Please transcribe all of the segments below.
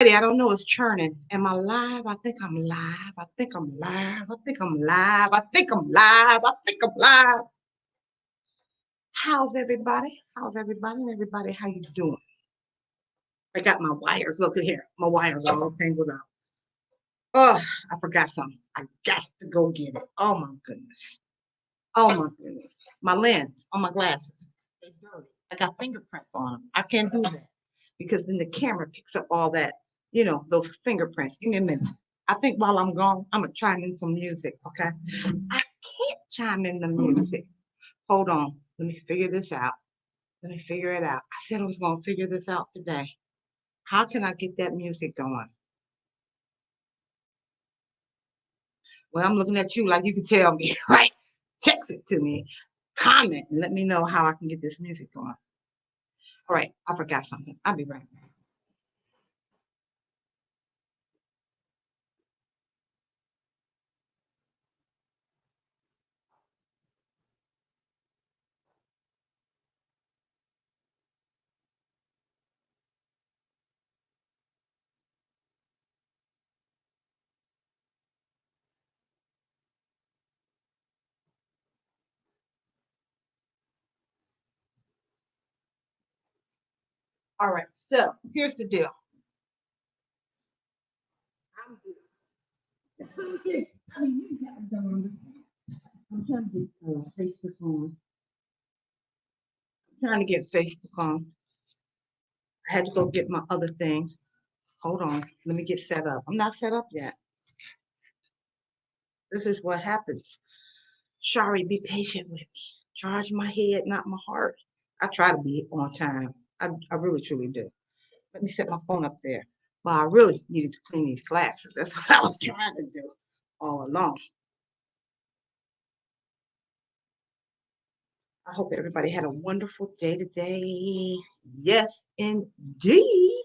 I don't know, it's churning. Am I live? I think I'm live. I think I'm live. I think I'm live. I think I'm live. I think I'm live. How's everybody? How's everybody? And everybody, how you doing? I got my wires. Look at here. My wires are all tangled up. Oh, I forgot something. I got to go get it. Oh my goodness. Oh my goodness. My lens on my glasses. They're dirty. I got fingerprints on them. I can't do that because then the camera picks up all that, those fingerprints. Give me a minute. I think while I'm gone, I'm gonna chime in some music, okay? I can't chime in the music. Hold on. Let me figure this out. Let me figure it out. I said I was gonna figure this out today. How can I get that music going? Well, I'm looking at you like you can tell me, right? Text it to me, comment, and let me know how I can get this music going. All right, I forgot something. I'll be right back. All right, so here's the deal. I'm good. I'm trying to get Facebook on. I'm trying to get Facebook on. I had to go get my other thing. Hold on. Let me get set up. I'm not set up yet. This is what happens. Shari, be patient with me. Charge my head, not my heart. I try to be on time. I really truly do. Let me set my phone up there. Well, I really needed to clean these glasses. That's what I was trying to do all along. I hope everybody had a wonderful day today. Yes, indeed.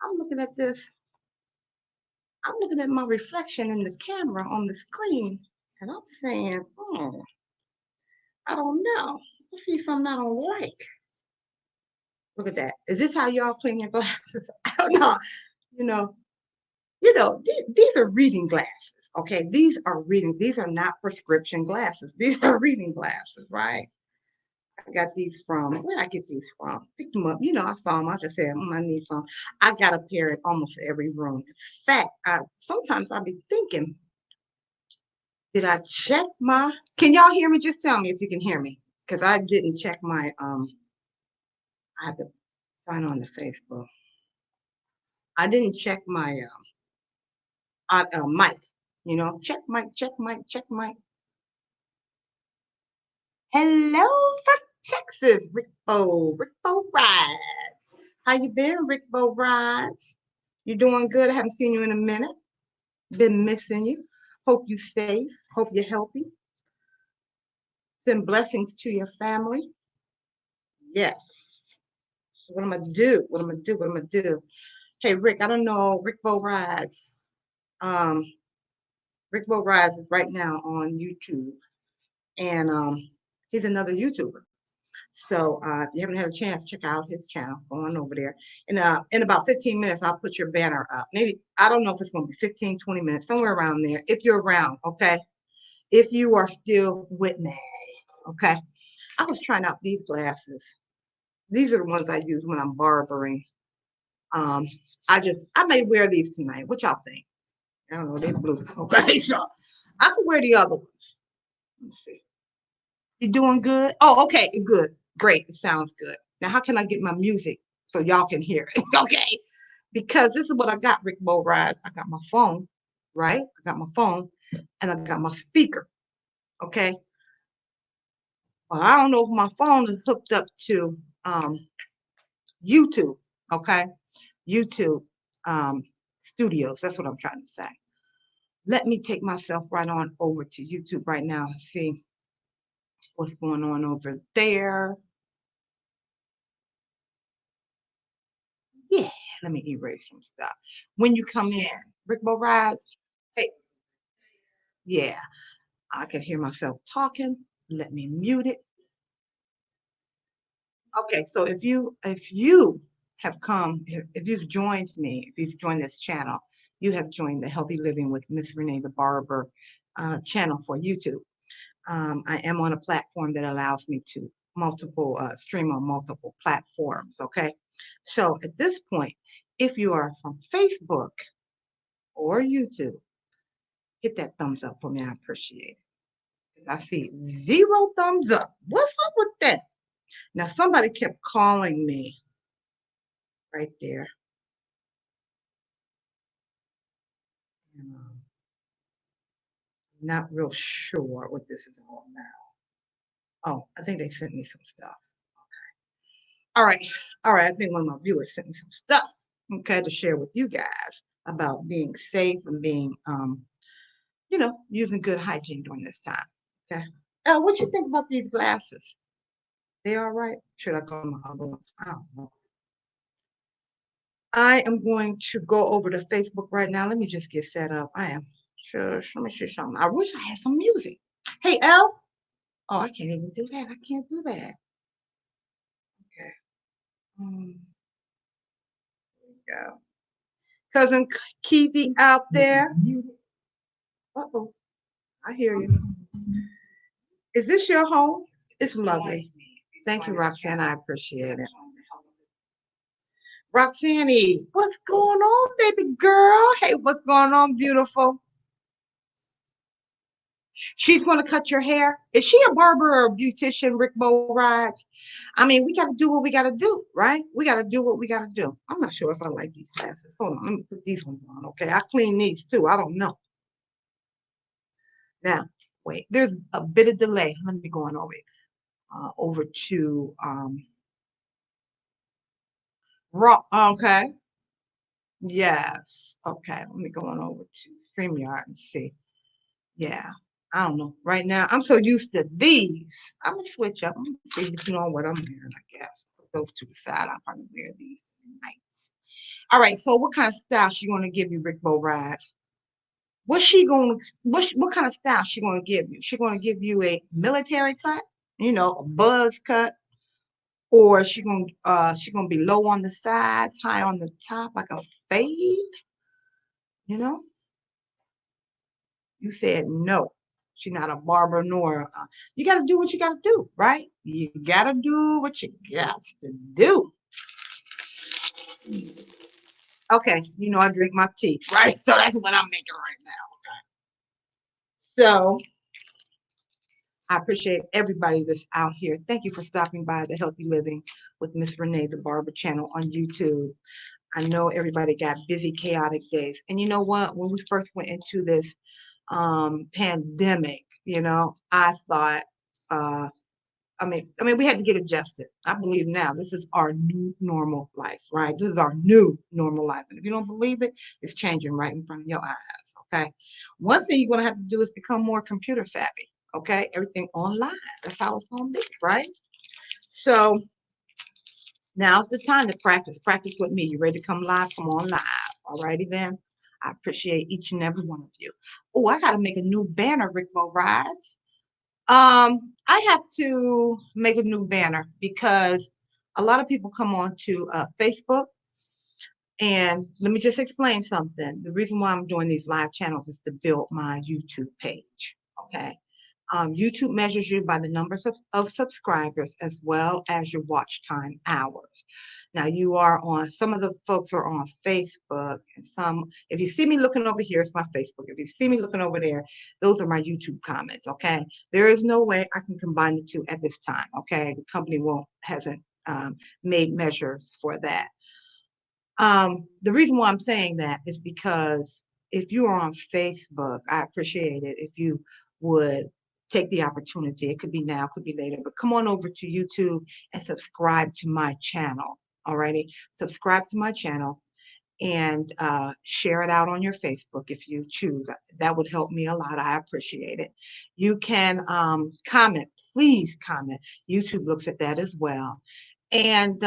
I'm looking at this. I'm looking at my reflection in the camera on the screen, and I'm saying, oh, I don't know. I see something I don't like. Look at that. Is this how y'all clean your glasses? I don't know. You know, these are reading glasses. Okay, these are reading. These are not prescription glasses. These are reading glasses, right? I got these from where I get these from. Picked them up. I saw them. I just said, I need some. I got a pair in almost every room. In fact, sometimes I'll be thinking, did I check my? Can y'all hear me? Just tell me if you can hear me, because I didn't check my. I have to sign on to Facebook. I didn't check my mic. Check mic, check mic, check mic. Hello from Texas, Rickbo Rides. How you been, Rickbo Rides? You doing good? I haven't seen you in a minute. Been missing you. Hope you safe. Hope you're healthy. Send blessings to your family. Yes. So what am I gonna do? What am I gonna do? What am I gonna do? Hey Rick, I don't know. Rickbo Rides. Um, Rickbo Rides is right now on YouTube, and he's another YouTuber. So if you haven't had a chance, check out his channel. Go on over there. And in about 15 minutes, I'll put your banner up. Maybe, I don't know if it's going to be 15, 20 minutes, somewhere around there, if you're around, okay? If you are still with me, okay? I was trying out these glasses. These are the ones I use when I'm barbering. Um, I may wear these tonight. What y'all think? I don't know, they're blue. Okay, so I could wear the other ones. Let's see. You doing good? Oh, okay, good. Great. It sounds good. Now, how can I get my music so y'all can hear it? Okay. Because this is what I got, Rick Bo Rise. I got my phone, right? I got my phone and I got my speaker. Okay. Well, I don't know if my phone is hooked up to YouTube. Okay. YouTube studios. That's what I'm trying to say. Let me take myself right on over to YouTube right now and see what's going on over there. Yeah, let me erase some stuff. When you come in, Rickbo Rides, hey, yeah, I can hear myself talking. Let me mute it. Okay, so if you have come, if you've joined me, if you've joined this channel, you have joined the Healthy Living with Miss Renee the Barber channel for YouTube. I am on a platform that allows me to stream on multiple platforms. Okay. So at this point, if you are from Facebook or YouTube, hit that thumbs up for me. I appreciate it. I see 0 thumbs up. What's up with that? Now, somebody kept calling me right there. And, not real sure what this is all about. Oh, I think they sent me some stuff. All right. All right. I think one of my viewers sent me some stuff, okay, to share with you guys about being safe and being, using good hygiene during this time. Okay. What you think about these glasses? They all right? Should I go to my other ones? I don't know. I am going to go over to Facebook right now. Let me just get set up. I am sure. Let me see something. I wish I had some music. Hey, L. Oh, I can't even do that. I can't do that. Okay. There we go. Cousin Keithy out there. Uh-oh. I hear you. Is this your home? It's lovely. Thank you, Roxanne. I appreciate it. Roxanne, what's going on, baby girl? Hey, what's going on, beautiful? She's going to cut your hair. Is she a barber or a beautician, Rickbo rides? I mean, we got to do what we got to do, right? We got to do what we got to do. I'm not sure if I like these glasses. Hold on. Let me put these ones on, okay? I clean these too. I don't know. Now, wait. There's a bit of delay. Let me go on over to Raw. Okay. Yes. Okay. Let me go on over to StreamYard and see. Yeah. I don't know. Right now, I'm so used to these. I'm gonna switch up. I'm gonna see depending on what I'm wearing, I guess. Put those to the side. I'll probably wear these tonight. All right. So, what kind of style she gonna give you, Rickbo Ride? What's she going? What kind of style she gonna give you? She gonna give you a military cut, a buzz cut, or she gonna be low on the sides, high on the top, like a fade. You know, you said no. She's not a barber nor. You got to do what you got to do, right? You got to do what you got to do. Okay, I drink my tea, right? So that's what I'm making right now. Okay. So I appreciate everybody that's out here. Thank you for stopping by the Healthy Living with Miss Renee, the Barber channel on YouTube. I know everybody got busy, chaotic days. And you know what? When we first went into this pandemic, I thought, we had to get adjusted. I believe now this is our new normal life, right? This is our new normal life. And if you don't believe it, it's changing right in front of your eyes, okay? One thing you're going to have to do is become more computer savvy, okay? Everything online. That's how it's going to be, right? So now's the time to practice. Practice with me. You ready to come live? Come on live. All righty then. I appreciate each and every one of you. Oh, I got to make a new banner, Rickbo Rides. I have to make a new banner because a lot of people come on to Facebook. And let me just explain something. The reason why I'm doing these live channels is to build my YouTube page. Okay. YouTube measures you by the numbers of subscribers as well as your watch time hours. Now some of the folks are on Facebook and if you see me looking over here, it's my Facebook. If you see me looking over there, those are my YouTube comments, okay? There is no way I can combine the two at this time, okay? The company hasn't made measures for that. The reason why I'm saying that is because if you are on Facebook, I appreciate it if you would take the opportunity. It could be now, it could be later, but come on over to YouTube and subscribe to my channel. Alrighty, subscribe to my channel and share it out on your Facebook if you choose. That would help me a lot. I appreciate it. You can comment. Please comment. YouTube looks at that as well. And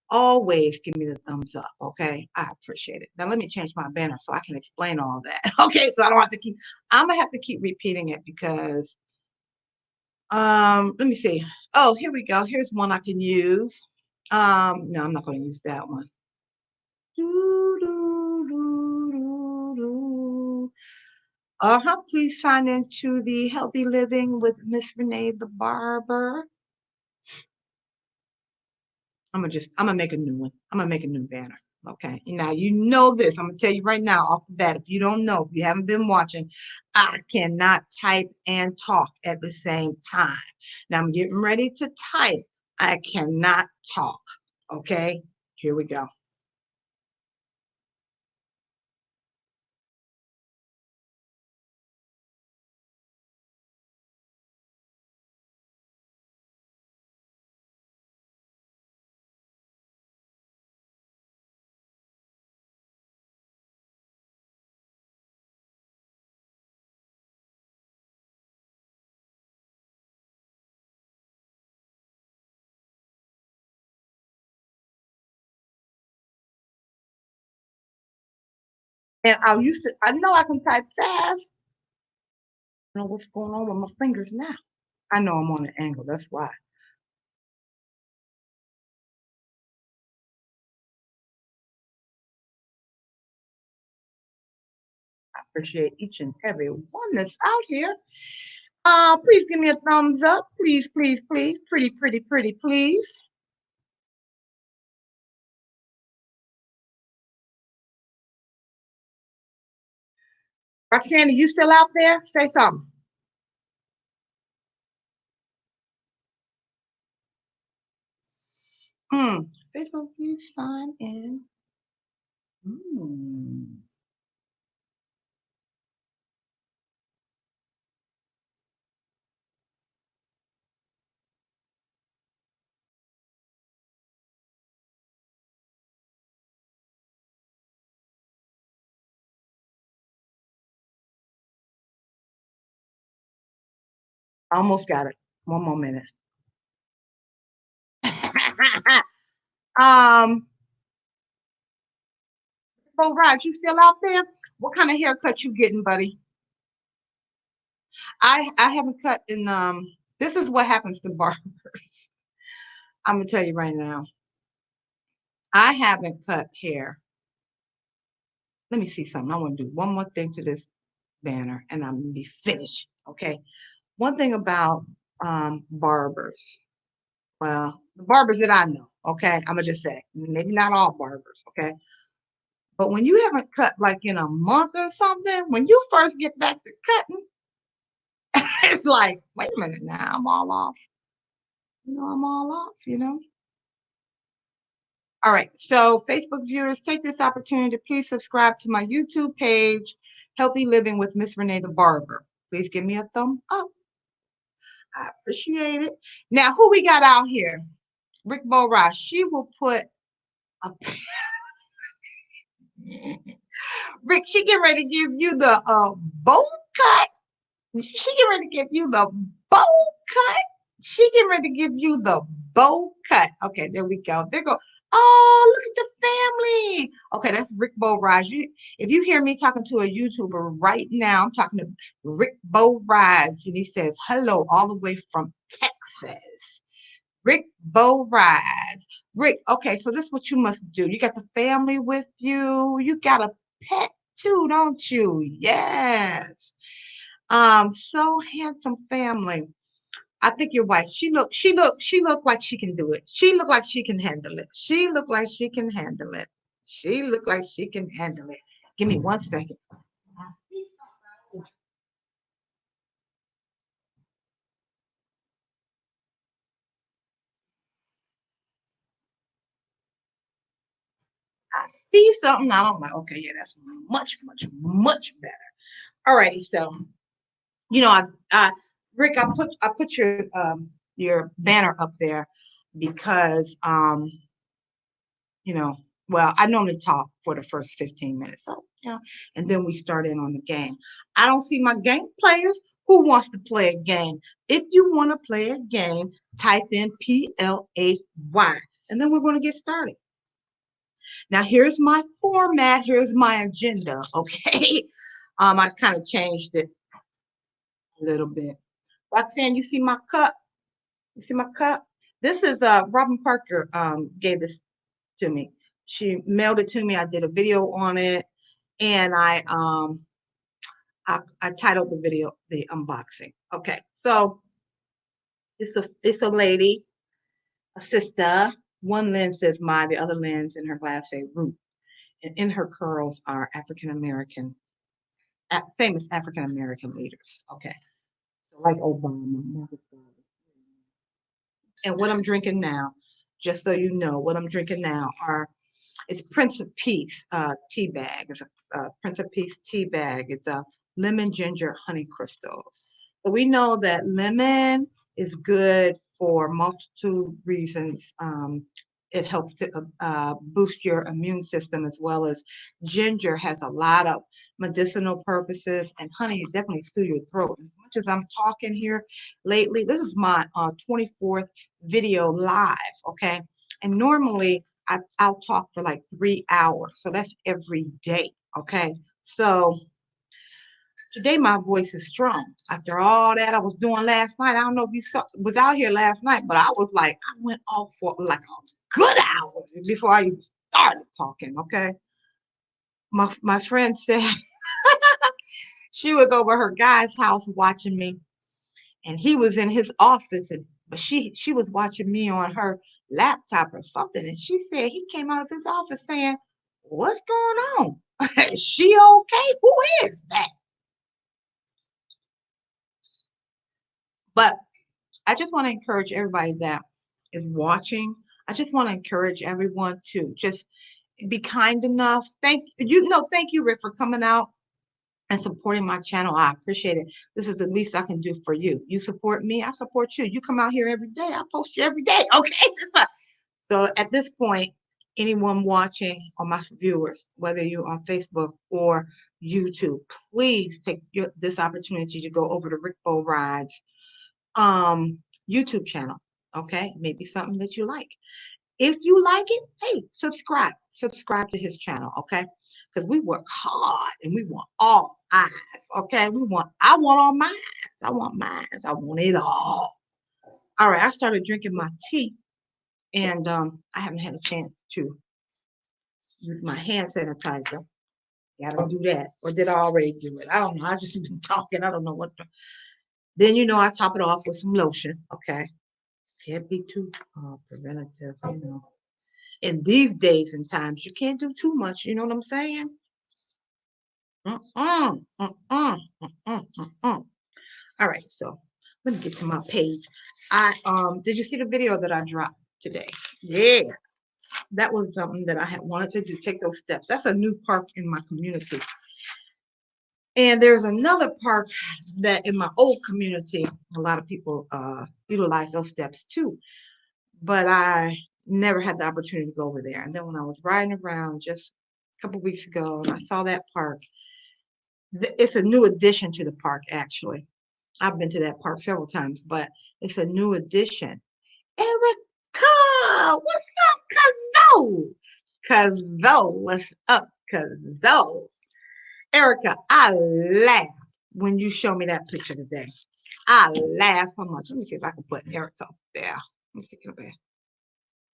always give me the thumbs up, okay? I appreciate it. Now let me change my banner so I can explain all that. Okay, so I don't have to I'm gonna have to keep repeating it because let me see. Oh, here we go. Here's one I can use. No, I'm not going to use that one. Do, do, do, do, do. Please sign into the Healthy Living with Miss Renee the Barber. I'm gonna make a new one. I'm gonna make a new banner. Okay. Now you know this. I'm gonna tell you right now off the bat. If you don't know, if you haven't been watching, I cannot type and talk at the same time. Now I'm getting ready to type. I cannot talk. Okay. Here we go. And I know I can type fast. I don't know what's going on with my fingers now. I know I'm on an angle. That's why. I appreciate each and every one that's out here. Please give me a thumbs up. Please, please, please. Pretty, pretty, pretty, please. Roxanne, are you still out there? Say something. Facebook, please sign in. Mm. Almost got it. One more minute. um, so Raj, you still out there? What kind of haircut you getting, buddy? I haven't cut in this is what happens to barbers. I'm gonna tell you right now. I haven't cut hair. Let me see something. I want to do one more thing to this banner and I'm gonna be finished. Okay. One thing about barbers. Well, the barbers that I know, okay, I'm gonna just say, maybe not all barbers, okay. But when you haven't cut like in a month or something, when you first get back to cutting, it's like, wait a minute now, I'm all off. I'm all off. All right, so Facebook viewers, take this opportunity to please subscribe to my YouTube page, Healthy Living with Miss Renee the Barber. Please give me a thumb up. I appreciate it. Now, who we got out here? Rickbo Ross. She will put a Rick. She get ready to give you the bowl cut. She get ready to give you the bowl cut. She get ready to give you the bowl cut. Okay, there we go. There go. Oh, look at the family. Okay, that's Rick Bo Rise. If you hear me talking to a YouTuber right now, I'm talking to Rick Bo Rise, and he says hello all the way from Texas. Rick Bo Rise. Rick, okay, so this is what you must do. You got the family with you. You got a pet too, don't you? Yes. So handsome family. I think your wife. She look like she can do it. She look like she can handle it. She look like she can handle it. She look like she can handle it. Give me 1 second. I see something. Now I'm like, okay, yeah, that's much, much, much better. All righty, so I Rick, I put your banner up there because you know, well, I normally talk for the first 15 minutes. So, and then we start in on the game. I don't see my game players. Who wants to play a game? If you want to play a game, type in PLAY, and then we're going to get started. Now, here's my format. Here's my agenda. Okay. I kind of changed it a little bit. Roxanne, you see my cup? You see my cup? This is Robin Parker gave this to me. She mailed it to me. I did a video on it, and I titled the video the unboxing. Okay, so it's a lady, a sister. One lens says "my," the other lens in her glass say "root," and in her curls are African American, famous African American leaders. Okay, so like Obama, Marcus Garvey. And what I'm drinking now, just so you know, what I'm drinking now are it's Prince of Peace tea bag. It's a Prince of Peace tea bag. It's a lemon ginger honey crystals. So we know that lemon is good for multitude reasons. It helps to boost your immune system, as well as ginger has a lot of medicinal purposes, and honey definitely soothe your throat. As much as I'm talking here lately, this is my 24th video live, okay? And normally I'll talk for like 3 hours. So that's every day. Okay. So today my voice is strong. After all that I was doing last night, I don't know if you was out here last night, but I was like, I went off for like a good hour before I even started talking. Okay. My friend said she was over her guy's house watching me, and he was in his office, and but she was watching me on her laptop or something, and she said he came out of his office saying, "What's going on? Is she okay? Who is that?" But I just want to encourage everybody that is watching. I just want to encourage everyone to just be kind enough. Thank you, Rick, for coming out and supporting my channel. I appreciate it. This is the least I can do for you. You support me, I support you. You come out here every day, I post you every day. Okay. So at this point, anyone watching or my viewers, whether you're on Facebook or YouTube, please take this opportunity to go over to Rickbo Rides YouTube channel. Okay, maybe something that you like. If you like it, hey, subscribe to his channel, okay? Because we work hard and we want all eyes, okay? I want all mine. I want mine. I want it all. All right, I started drinking my tea, and I haven't had a chance to use my hand sanitizer. Gotta do that. Or did I already do it? I don't know. I just been talking. I don't know what to. Then I top it off with some lotion, okay? Can't be too preventative, In these days and times, you can't do too much. You know what I'm saying? Mm-mm, mm-mm, mm-mm, mm-mm. All right, so let me get to my page. Did you see the video that I dropped today? Yeah, that was something that I had wanted to do. Take those steps. That's a new park in my community, and there's another park that in my old community, a lot of people utilize those steps too. But I never had the opportunity to go over there. And then when I was riding around just a couple weeks ago, and I saw that park, it's a new addition to the park, actually. I've been to that park several times, but it's a new addition. Erica, what's up, Cuzzo? Cuzzo, what's up, Cuzzo? Erica, I laughed when you showed me that picture today. I laughed so much. Let me see if I can put Erica up there. Let me see.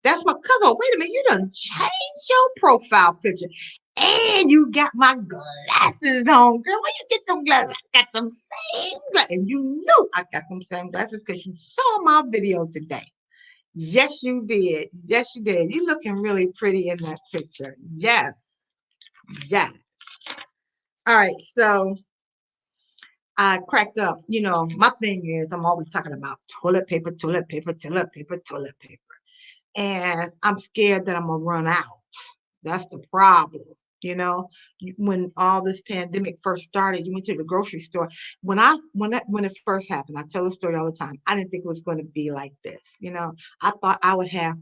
That's my cousin. Wait a minute, you done changed your profile picture. And you got my glasses on, girl. Where you get them glasses? I got them same glasses. And you knew I got them same glasses because you saw my video today. Yes, you did. Yes, you did. You looking really pretty in that picture. Yes. Yes. All right. So I cracked up. My thing is I'm always talking about toilet paper, toilet paper, toilet paper, toilet paper. And I'm scared that I'm gonna run out. That's the problem. When all this pandemic first started, you went to the grocery store. When it first happened, I tell the story all the time. I didn't think it was going to be like this. I thought I would have,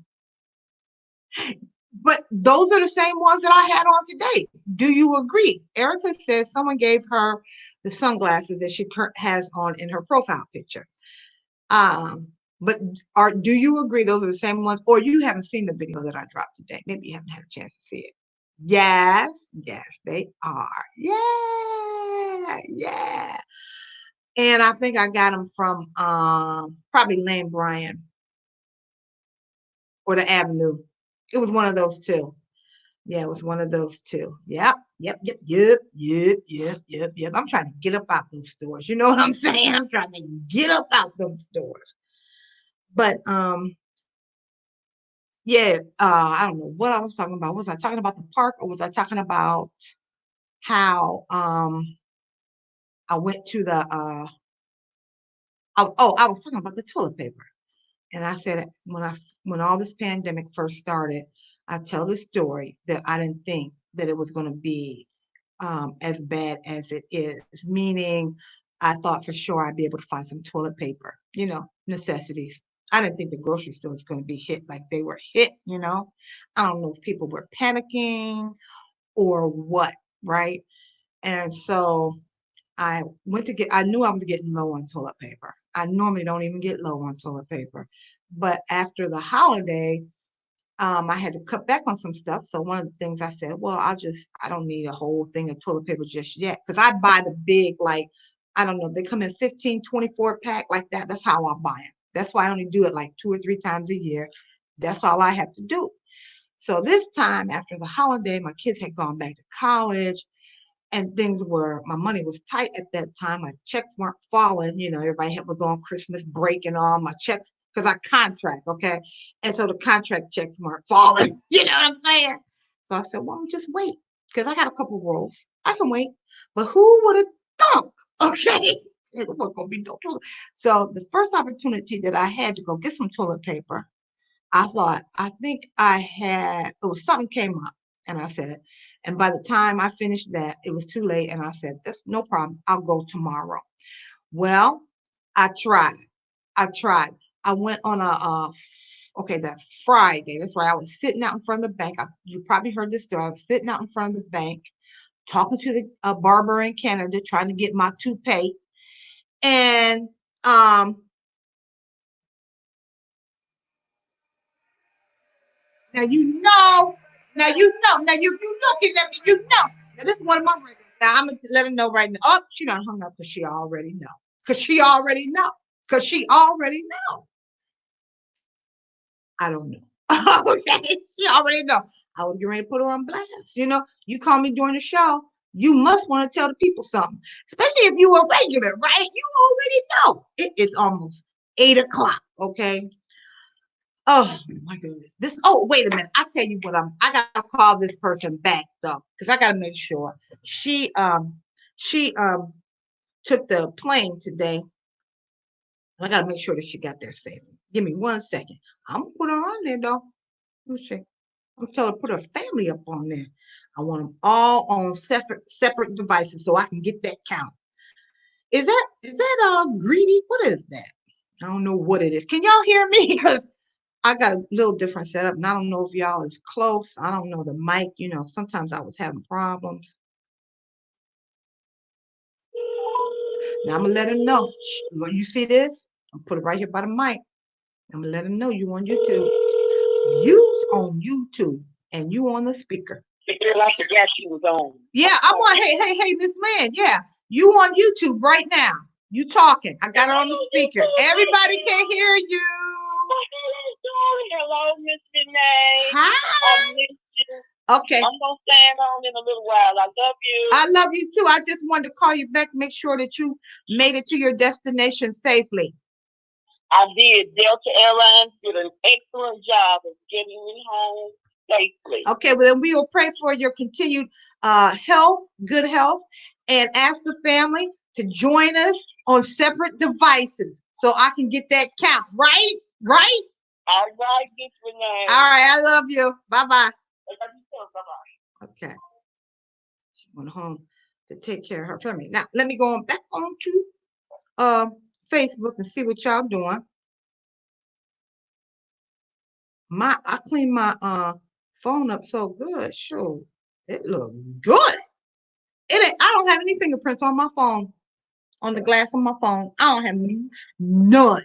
but those are the same ones that I had on today. Do you agree? Erica says someone gave her the sunglasses that she has on in her profile picture. But do you agree those are the same ones, or you haven't seen the video that I dropped today? Maybe you haven't had a chance to see it. Yes, yes, they are. Yeah, yeah. And I think I got them from probably Lane Bryant. or the Avenue. It was one of those two. Yeah, it was one of those two. Yep, yep, yep, yep, yep, yep, yep, yep. I'm trying to get up out those stores. You know what I'm saying? I'm trying to get up out those stores. But yeah, I don't know what I was talking about. Was I talking about the park or was I talking about how I went to the I was talking about the toilet paper. And I said when all this pandemic first started, I tell this story that I didn't think that it was going to be as bad as it is. Meaning, I thought for sure I'd be able to find some toilet paper, necessities. I didn't think the grocery store was going to be hit like they were hit. I don't know if people were panicking or what, right? And so I knew I was getting low on toilet paper. I normally don't even get low on toilet paper. But after the holiday, I had to cut back on some stuff. So one of the things I said, well, I don't need a whole thing of toilet paper just yet. Because I buy the big, like, I don't know, they come in 15, 24 pack like that. That's how I buy them. That's why I only do it like 2 or 3 times a year. That's all I have to do. So this time after the holiday, my kids had gone back to college and my money was tight at that time. My checks weren't falling. Everybody was on Christmas break and all my checks, because I contract, okay? And so the contract checks weren't falling. You know what I'm saying? So I said, well, just wait, because I got a couple rolls. I can wait. But who would have thunk? Okay. It wasn't going to be no toilet. So the first opportunity that I had to go get some toilet paper, I think it was something came up. And I said, and by the time I finished that, it was too late. And I said, that's no problem. I'll go tomorrow. Well, I tried. I tried. I went on that Friday. That's why I was sitting out in front of the bank. You probably heard this story. I was sitting out in front of the bank, talking to the barber in Canada, trying to get my toupee. And now you looking at me, Now this is one of my regulars. Now I'm gonna let her know right now. Oh, she done hung up because she already know. Because she already know. Because she already know. I don't know. Okay, she already know. I was getting ready to put her on blast. You call me during the show, you must want to tell the people something, especially if you a regular, right? You already know. It is almost 8 o'clock. Okay. Oh my goodness. Wait a minute. I tell you what, I gotta call this person back though, because I gotta make sure she took the plane today. I gotta make sure that she got there safely. Give me 1 second. I'm gonna put her on there though. Let's see. I'm telling her put her family up on there. I want them all on separate devices so I can get that count. Is that greedy? What is that? I don't know what it is. Can y'all hear me? Because I got a little different setup, and I don't know if y'all is close. I don't know the mic. Sometimes I was having problems. Now I'm gonna let him know. You see this? I'm put it right here by the mic. I'm gonna let him know you on YouTube. You's on YouTube, and you on the speaker. I forgot she was on. Yeah, I'm on. Hey, Miss Lynn. Yeah, you on YouTube right now. You talking? I got it on the speaker. Everybody can hear you. Hello, Miss Renee. Hi. Okay. I'm gonna stand on in a little while. I love you. I love you too. I just wanted to call you back, make sure that you made it to your destination safely. I did. Delta Airlines did an excellent job of getting me home safely. Okay, well then we will pray for your continued good health, and ask the family to join us on separate devices so I can get that count. Right? Right? All right, Miss Renee. All right, I love you. Bye-bye. I love you too. Bye-bye. Okay. She went home to take care of her family. Now, let me go on back on to Facebook and see what y'all doing. I cleaned my phone up so good. Sure. It looked good. I don't have any fingerprints on my phone, on the glass of my phone. I don't have none.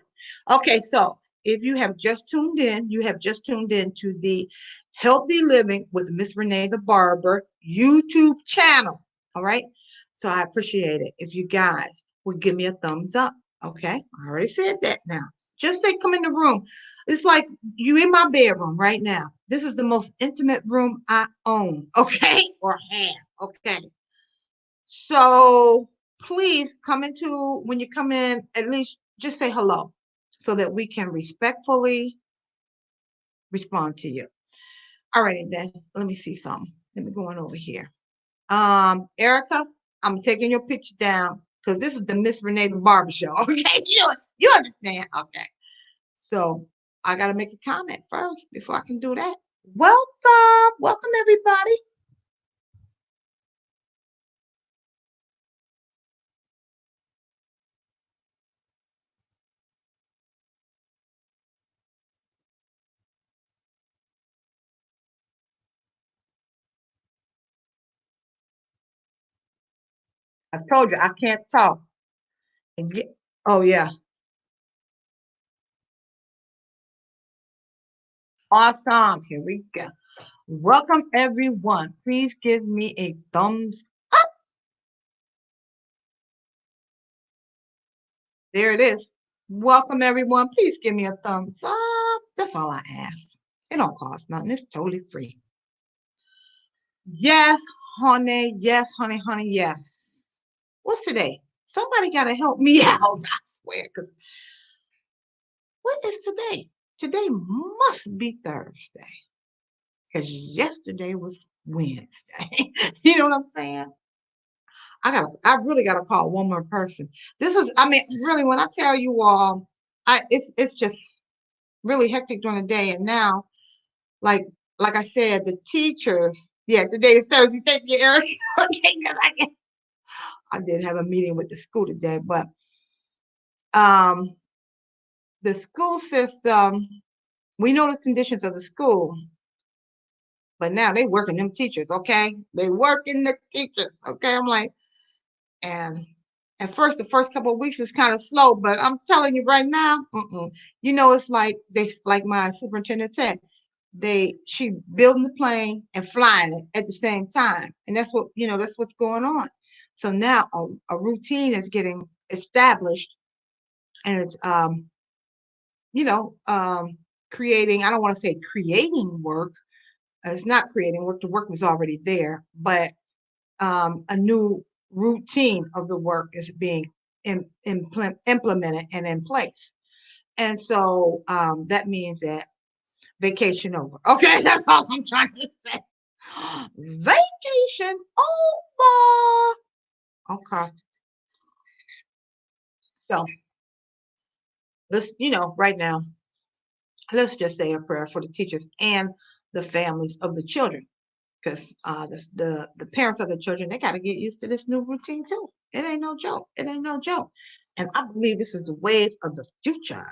Okay, so if you have just tuned in, to the Healthy Living with Miss Renee the Barber YouTube channel. All right. So I appreciate it if you guys would give me a thumbs up. Okay, I already said that now. Just say come in the room. It's like you in my bedroom right now. This is the most intimate room I own, okay? Or have, okay? So please come into when you come in, at least just say hello so that we can respectfully respond to you. All righty then. Let me see something. Let me go on over here. Erica, I'm taking your picture down because this is the Miss Renee the Barber Show. Okay, you understand? Okay, so I gotta make a comment first before I can do that. Welcome everybody. I told you I can't talk and get. Oh yeah, awesome. Here we go. Welcome everyone. Please give me a thumbs up. There it is. Welcome everyone. Please give me a thumbs up. That's all I ask. It don't cost nothing. It's totally free. Yes, honey. Yes, honey, honey. Yes. What's today? Somebody got to help me out. I swear. Because what is today? Today must be Thursday. Because yesterday was Wednesday. You know what I'm saying? I really gotta call one more person. This is, I mean, really, when I tell you all, it's just really hectic during the day. And now, like, like I said, the teachers, yeah, today is Thursday. Thank you, Eric. Okay, because I did have a meeting with the school today, but um, the school system, we know the conditions of the school, but now they working them teachers, okay? They working the teachers, okay? I'm like, and at first, the first couple of weeks is kind of slow, but I'm telling you right now, it's like my superintendent said, she building the plane and flying it at the same time, and that's what's going on. So now a routine is getting established, and it's you know, creating. I don't want to say creating work. It's not creating work. The work was already there, but a new routine of the work is being implemented and in place. And so that means that vacation over. Okay, that's all I'm trying to say. Vacation over. Okay. So right now, let's just say a prayer for the teachers and the families of the children. Because the parents of the children, they got to get used to this new routine too. It ain't no joke. It ain't no joke. And I believe this is the wave of the future.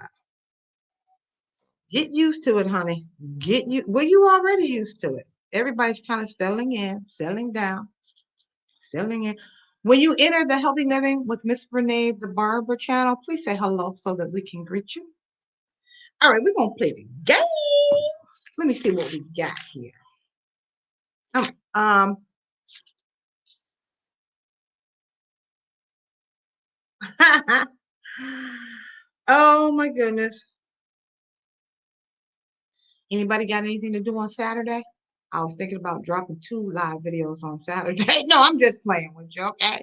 Get used to it, honey. Well, you already used to it. Everybody's kind of settling in, settling down, settling in. When you enter the Healthy Living with Miss Renee, the Barber channel, please say hello so that we can greet you. All right, we're gonna play the game. Let me see what we got here. Um, oh my goodness. Anybody got anything to do on Saturday? I was thinking about dropping 2 live videos on Saturday. No, I'm just playing with you, okay?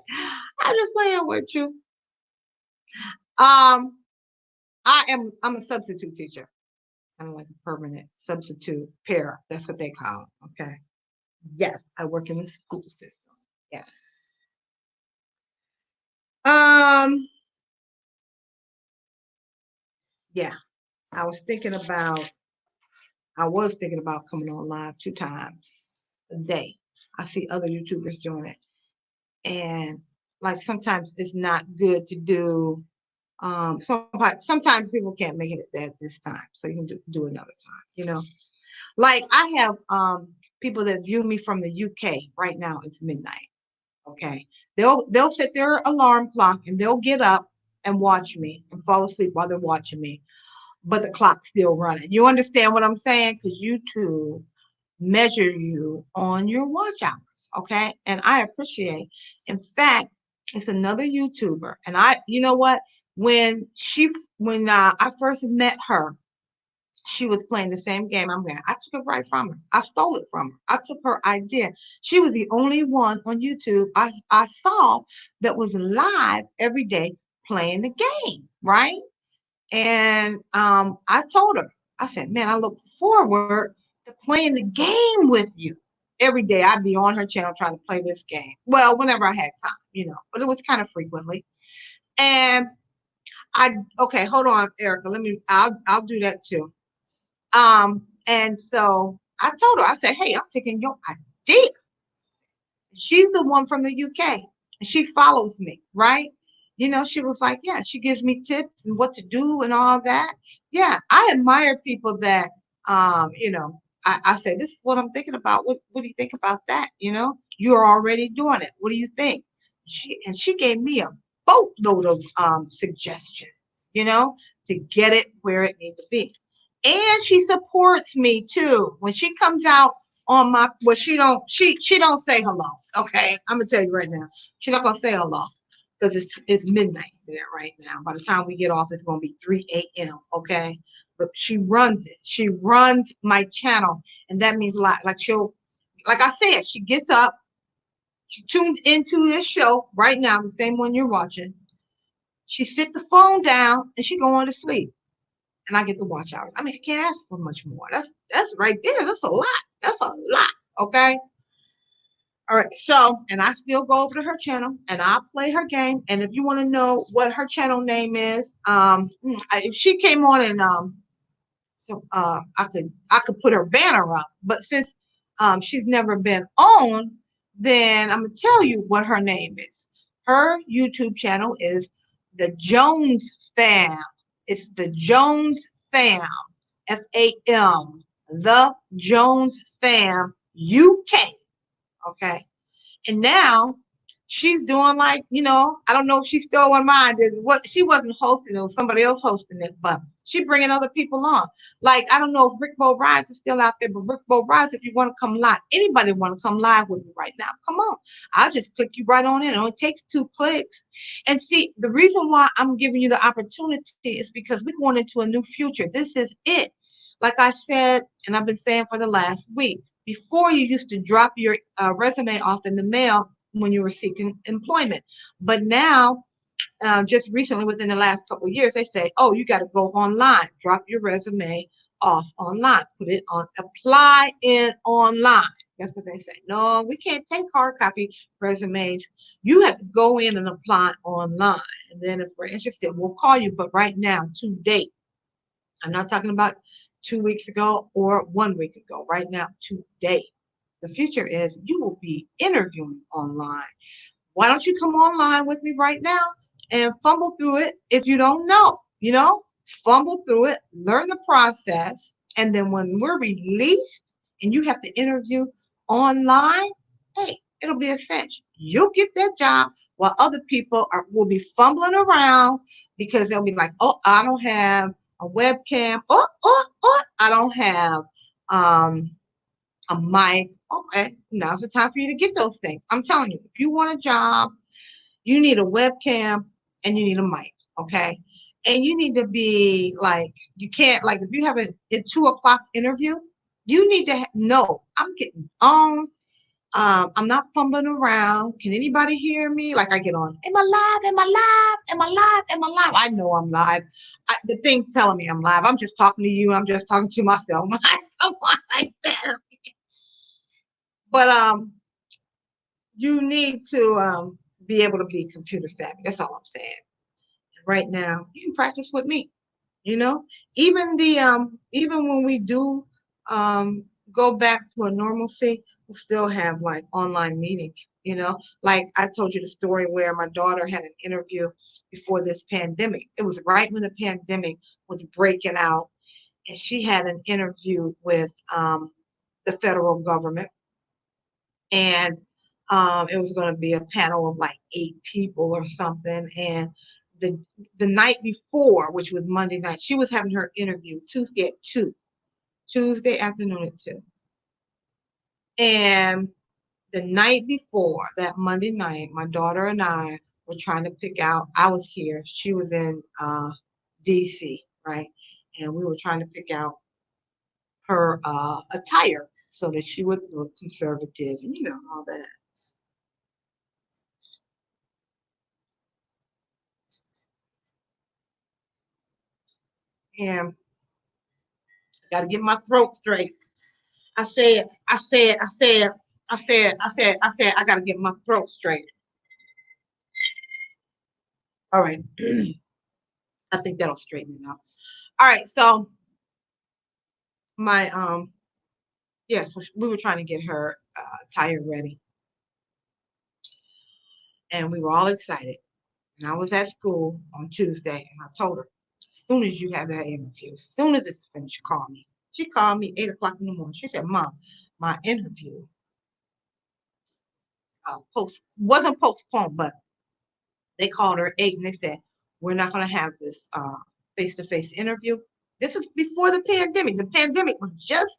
I'm just playing with you. Um, I'm a substitute teacher. I'm like a permanent substitute para. That's what they call it, okay? Yes, I work in the school system. Yes. Um, yeah, I was thinking about coming on live 2 times a day. I see other YouTubers doing it. And like sometimes it's not good to do sometimes people can't make it at this time, so you can do another time. Like I have people that view me from the UK. Right now it's midnight. Okay, they'll set their alarm clock and they'll get up and watch me and fall asleep while they're watching me, but the clock's still running. You understand what I'm saying? Because YouTube measure you on your watch hours, okay? And I appreciate. In fact, it's another YouTuber, and you know what? When I first met her, she was playing the same game I'm playing. I took it right from her. I stole it from her. I took her idea. She was the only one on YouTube I saw that was live every day playing the game, right? And I told her, I said, man, I look forward to playing the game with you. Every day I'd be on her channel trying to play this game. Well, whenever I had time, but it was kind of frequently. And okay, hold on, Erica. I'll do that too. And so I told her, I said, hey, I'm taking your idea. She's the one from the UK and she follows me, right? She was like, yeah, she gives me tips and what to do and all that. Yeah, I admire people that, I say, this is what I'm thinking about. What do you think about that? You're already doing it. What do you think? She gave me a boatload of suggestions, to get it where it needs to be. And she supports me too. When she comes out on my she don't say hello. Okay. I'm gonna tell you right now. She's not gonna say hello because it's midnight there right now. By the time we get off, it's gonna be 3 a.m. Okay. But she runs it. She runs my channel. And that means a lot. Like I said, she gets up, she tuned into this show right now, the same one you're watching. She sit the phone down and she going to sleep. And I get the watch hours. I mean, I can't ask for much more. That's right there. That's a lot. That's a lot. Okay. All right. So, and I still go over to her channel and I play her game. And if you want to know what her channel name is, if she came on and I could put her banner up. But since she's never been on, then I'm gonna tell you what her name is. Her YouTube channel is the Jones Fam. It's the Jones Fam, FAM, the Jones Fam UK. Okay. And now she's doing like, I don't know if she's still on mine. What she wasn't hosting it, was somebody else hosting it, but she bringing other people on. Like, I don't know if Rickbo Rise is still out there, but Rickbo Rise, if you want to come live, anybody want to come live with me right now, come on. I'll just click you right on in. It only takes 2 clicks. And see, the reason why I'm giving you the opportunity is because we're going into a new future. This is it. Like I said, and I've been saying for the last week, before you used to drop your resume off in the mail when you were seeking employment. But now, just recently, within the last couple of years, they say, oh, you got to go online, drop your resume off online, put it on, apply in online. That's what they say. No, we can't take hard copy resumes. You have to go in and apply online. And then if we're interested, we'll call you. But right now, to date, I'm not talking about 2 weeks ago or 1 week ago. Right now, today. The future is you will be interviewing online. Why don't you come online with me right now and fumble through it if you don't know? Fumble through it, learn the process, and then when we're released and you have to interview online, hey, it'll be a cinch. You'll get that job while other people will be fumbling around because they'll be like, oh, I don't have a webcam. I don't have a mic. Okay, now's the time for you to get those things. I'm telling you, if you want a job, you need a webcam and you need a mic. Okay. And you need to be like, you can't, like, if you have a 2 o'clock interview, you need to know I'm getting on. I'm not fumbling around. Can anybody hear me? Like I get on. Am I live? Am I live? Am I live? Am I live? I know I'm live. The thing's telling me I'm live. I'm just talking to you. I'm just talking to myself. Come on, like that. But you need to be able to be computer savvy. That's all I'm saying. Right now, you can practice with me. Even when we do go back to a normalcy, we'll still have like online meetings. Like I told you the story where my daughter had an interview before this pandemic. It was right when the pandemic was breaking out, and she had an interview with the federal government, and it was going to be a panel of like 8 people or something. And the night before, which was Monday night, she was having her interview Tuesday at 2, Tuesday afternoon at 2. And the night before, that Monday night, my daughter and I were trying to pick out. I was here. She was in DC, right? And we were trying to pick out her attire so that she would look conservative and all that. And I got to get my throat straight. I got to get my throat straight. All right. I think that'll straighten it out. All right. So my yeah, so we were trying to get her attire ready, and we were all excited. And I was at school on Tuesday, and I told her, as soon as you have that interview, as soon as it's finished, call me. She called me 8 o'clock in the morning. She said, Mom, my interview wasn't postponed, but they called her at 8 and they said, we're not going to have this face-to-face interview. This is before the pandemic. The pandemic was just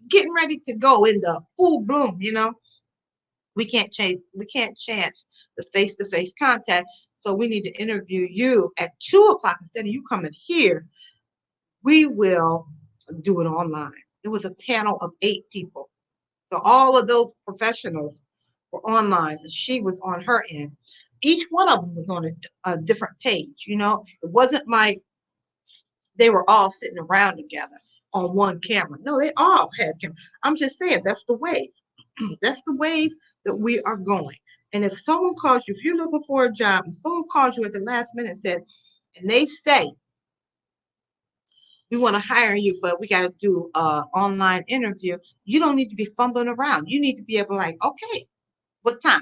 getting ready to go into full bloom, we can't chance the face-to-face contact. So we need to interview you at 2 o'clock instead of you coming here. We will do it online. It was a panel of 8 people. So all of those professionals were online and she was on her end. Each one of them was on a different page. It wasn't like they were all sitting around together on one camera. No, they all had cameras. I'm just saying that's the wave. That's the wave that we are going. And if someone calls you, if you're looking for a job and someone calls you at the last minute and they say, we want to hire you, but we got to do an online interview, you don't need to be fumbling around. You need to be able to okay, what time?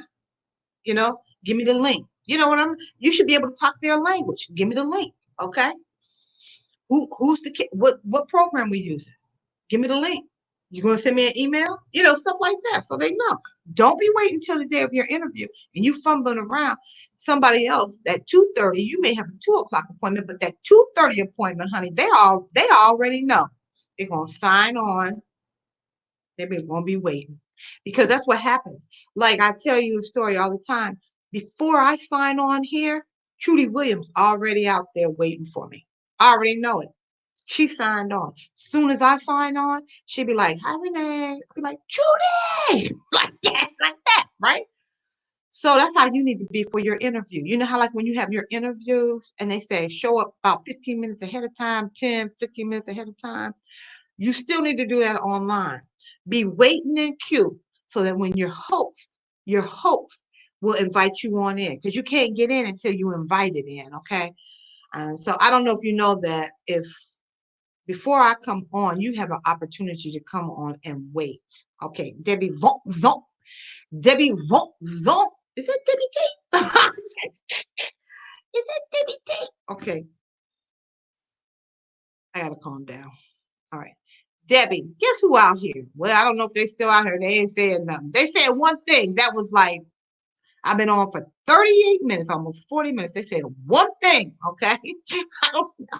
Give me the link. You know what you should be able to talk their language. Give me the link. Okay. Who's the kid? What program we using? Give me the link. You gonna send me an email? Stuff like that. So they know. Don't be waiting until the day of your interview and you fumbling around. Somebody else at 2:30, you may have a 2 o'clock appointment, but that 2:30 appointment, honey, they already know. They're gonna sign on. They're gonna be waiting. Because that's what happens. Like I tell you a story all the time. Before I sign on here, Trudy Williams already out there waiting for me. I already know it. She signed on. Soon as I sign on, she'd be like, hi, Renee. I'd be like, Trudy, like that, right? So that's how you need to be for your interview. You know how when you have your interviews and they say show up about 15 minutes ahead of time, 10, 15 minutes ahead of time, you still need to do that online. Be waiting in queue so that when your host will invite you on in because you can't get in until you invited in, okay? So I don't know if you know that if before I come on, you have an opportunity to come on and wait. Okay, Debbie Von Zon. Debbie Von Zon. Is that Debbie T? Is that Debbie T? Okay, I gotta calm down. All right. Debbie, guess who out here? Well, I don't know if they still out here. They ain't saying nothing. They said one thing that was like, I've been on for 38 minutes, almost 40 minutes. They said one thing, okay? I don't know.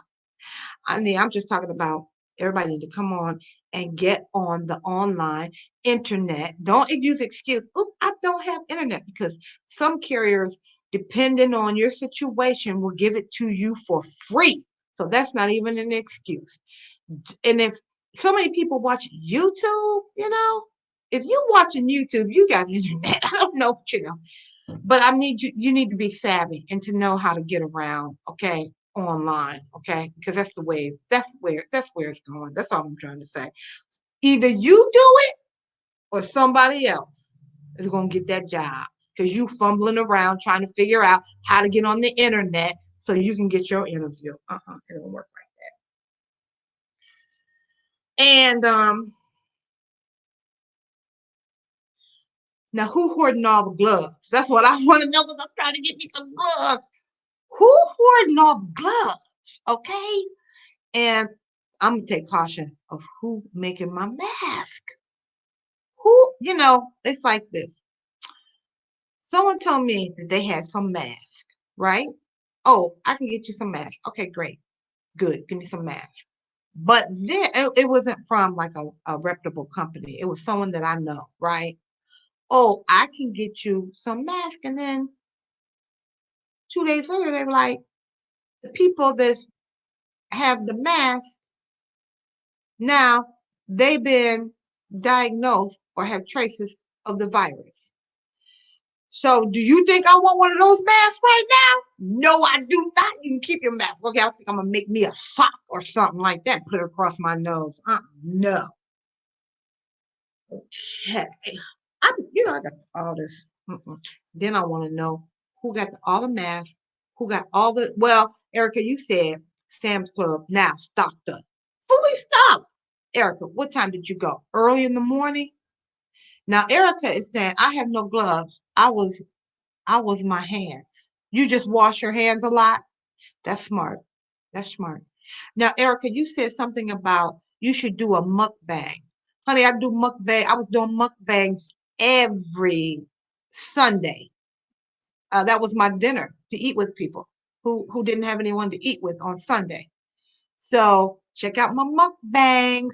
I'm just talking about everybody need to come on and get on the online internet. Don't use excuse. Oh, I don't have internet because some carriers, depending on your situation, will give it to you for free. So that's not even an excuse. And if so many people watch YouTube, if you watching YouTube, you got internet. I don't know what you know. But you need to be savvy and to know how to get around, okay, online, okay? Because that's the way, that's where it's going. That's all I'm trying to say. Either you do it or somebody else is gonna get that job because you fumbling around trying to figure out how to get on the internet so you can get your interview. It don't work like that. And now who hoarding all the gloves? That's what I want to know because I'm trying to get me some gloves. Who hoarding all the gloves? Okay. And I'm gonna take caution of who making my mask. Who, it's like this. Someone told me that they had some mask, right? Oh, I can get you some mask. Okay, great. Good. Give me some mask. But then it wasn't from like a reputable company. It was someone that I know, right? Oh, I can get you some mask and then 2 days later, they were like, the people that have the mask now, they've been diagnosed or have traces of the virus. So, do you think I want one of those masks right now? No, I do not. You can keep your mask. Okay, I think I'm gonna make me a sock or something like that, put it across my nose. No. Okay. I got all this. Then I want to know who got all the masks, who got all the. Well, Erica, you said Sam's Club now stocked up, fully stocked. Erica, what time did you go? Early in the morning. Now Erica is saying I have no gloves. I was my hands. You just wash your hands a lot. That's smart. That's smart. Now, Erica, you said something about you should do a mukbang. Honey, I do mukbang. I was doing mukbangs every Sunday. That was my dinner to eat with people who didn't have anyone to eat with on Sunday. So check out my mukbangs.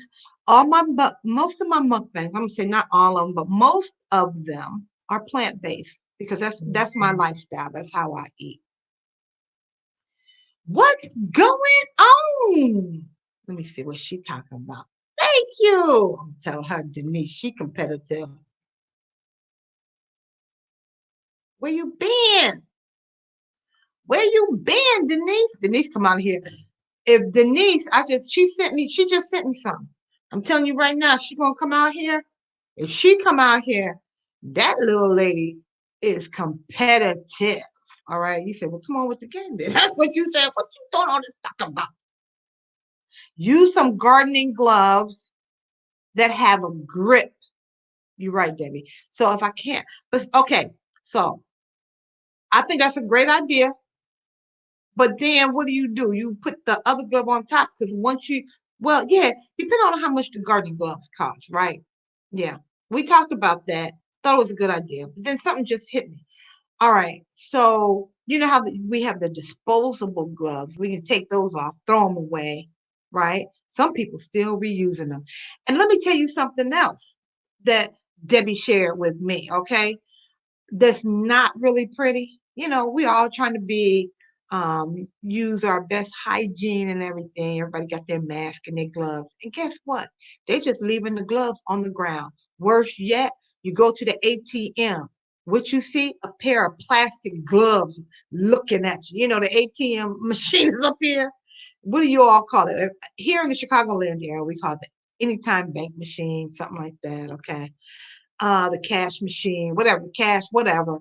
Most of my mukbangs, I'm gonna say not all of them, but most of them are plant-based because that's my lifestyle. That's how I eat. What's going on? Let me see what she talking about. Thank you. I'm telling her, Denise, she competitive. Where you been? Where you been, Denise? Denise, come out here. If Denise, she just sent me something. I'm telling you right now, she gonna come out here. If she come out here, that little lady is competitive. All right. You said, well, come on with the game then. That's what you said. What you doing all this talk about? Use some gardening gloves that have a grip. You're right, Debbie. So if I can't, but okay, so I think that's a great idea. But then what do? You put the other glove on top because well, yeah, depending on how much the gardening gloves cost, right? Yeah, we talked about that. Thought it was a good idea. But then something just hit me. All right, so you know how we have the disposable gloves. We can take those off, throw them away, right? Some people still reusing them. And let me tell you something else that Debbie shared with me, okay? That's not really pretty. We all trying to use our best hygiene and everything. Everybody got their mask and their gloves. And guess what? They're just leaving the gloves on the ground. Worse yet, you go to the ATM. What you see? A pair of plastic gloves looking at you. The ATM machine is up here. What do you all call it? Here in the Chicagoland area, we call it the anytime bank machine, something like that. Okay, the cash machine, whatever, the cash, whatever.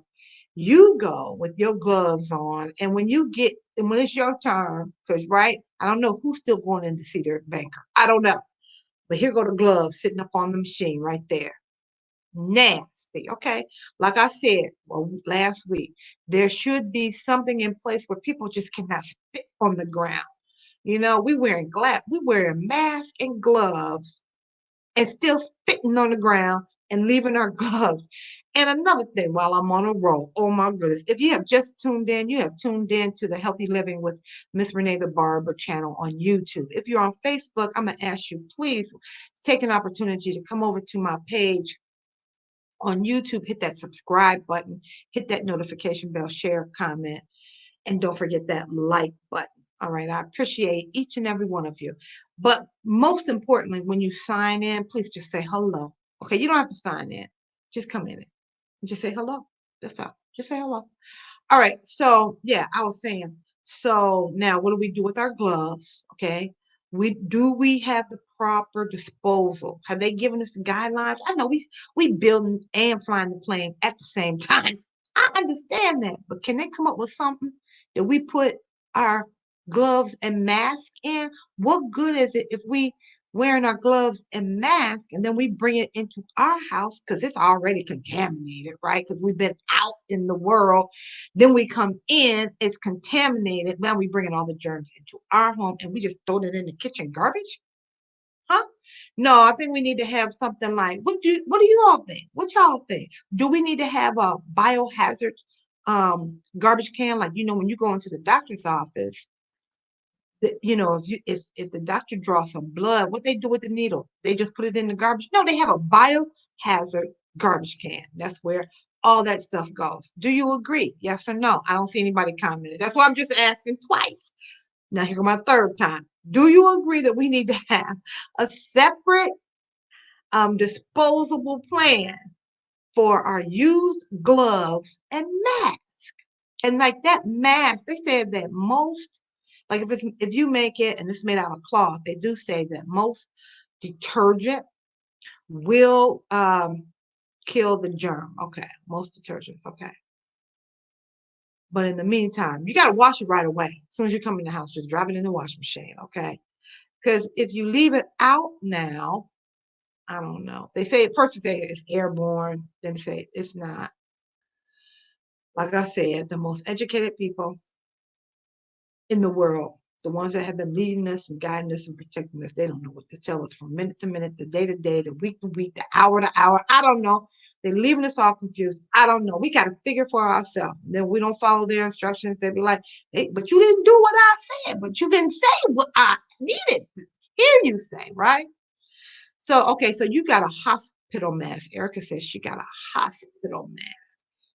You go with your gloves on, and when it's your turn, because right, I don't know who's still going in to see their banker. I don't know, but here go the gloves sitting up on the machine right there. Nasty. Okay, like I said, well, last week, there should be something in place where people just cannot spit on the ground. We wearing masks and gloves and still spitting on the ground and leaving our gloves. And another thing, while I'm on a roll, oh my goodness, if you have just tuned in, you have tuned in to the Healthy Living with Miss Renee the Barber channel on YouTube. If you're on Facebook, I'm going to ask you, please take an opportunity to come over to my page on YouTube, hit that subscribe button, hit that notification bell, share, comment, and don't forget that like button. All right. I appreciate each and every one of you. But most importantly, when you sign in, please just say hello. Okay. You don't have to sign in. Just come in and just say hello. That's all. Just say hello. All right. So yeah, I was saying, so now what do we do with our gloves? Okay. We have the proper disposal? Have they given us the guidelines? I know we building and flying the plane at the same time. I understand that, but can they come up with something that we put our gloves and mask in? What good is it if we wearing our gloves and mask and then we bring it into our house because it's already contaminated, right? Because we've been out in the world. Then we come in, it's contaminated. Now we bringing all the germs into our home and we just throw it in the kitchen garbage? Huh? No, I think we need to have something like what do you all think? What y'all think? Do we need to have a biohazard garbage can? Like, when you go into the doctor's office, if the doctor draws some blood, what they do with the needle? They just put it in the garbage. No, they have a biohazard garbage can. That's where all that stuff goes. Do you agree? Yes or no? I don't see anybody commenting. That's why I'm just asking twice. Now, here my third time. Do you agree that we need to have a separate disposable plan for our used gloves and masks? And like that mask, they said that most, like if you make it and it's made out of cloth, they do say that most detergent will kill the germ. Okay, most detergents. Okay. But in the meantime, you got to wash it right away. As soon as you come in the house, just drop it in the washing machine. Okay. Because if you leave it out now, I don't know. They say first they say it's airborne, then they say it's not. Like I said, the most educated people in the world, the ones that have been leading us and guiding us and protecting us, they don't know what to tell us from minute to minute, the day to day, the week to week, the hour to hour. I don't know. They're leaving us all confused. I don't know. We got to figure for ourselves. Then we don't follow their instructions. They be like, hey, but you didn't do what I said, but you didn't say what I needed to hear you say, right? So, okay, so you got a hospital mask. Erica says she got a hospital mask.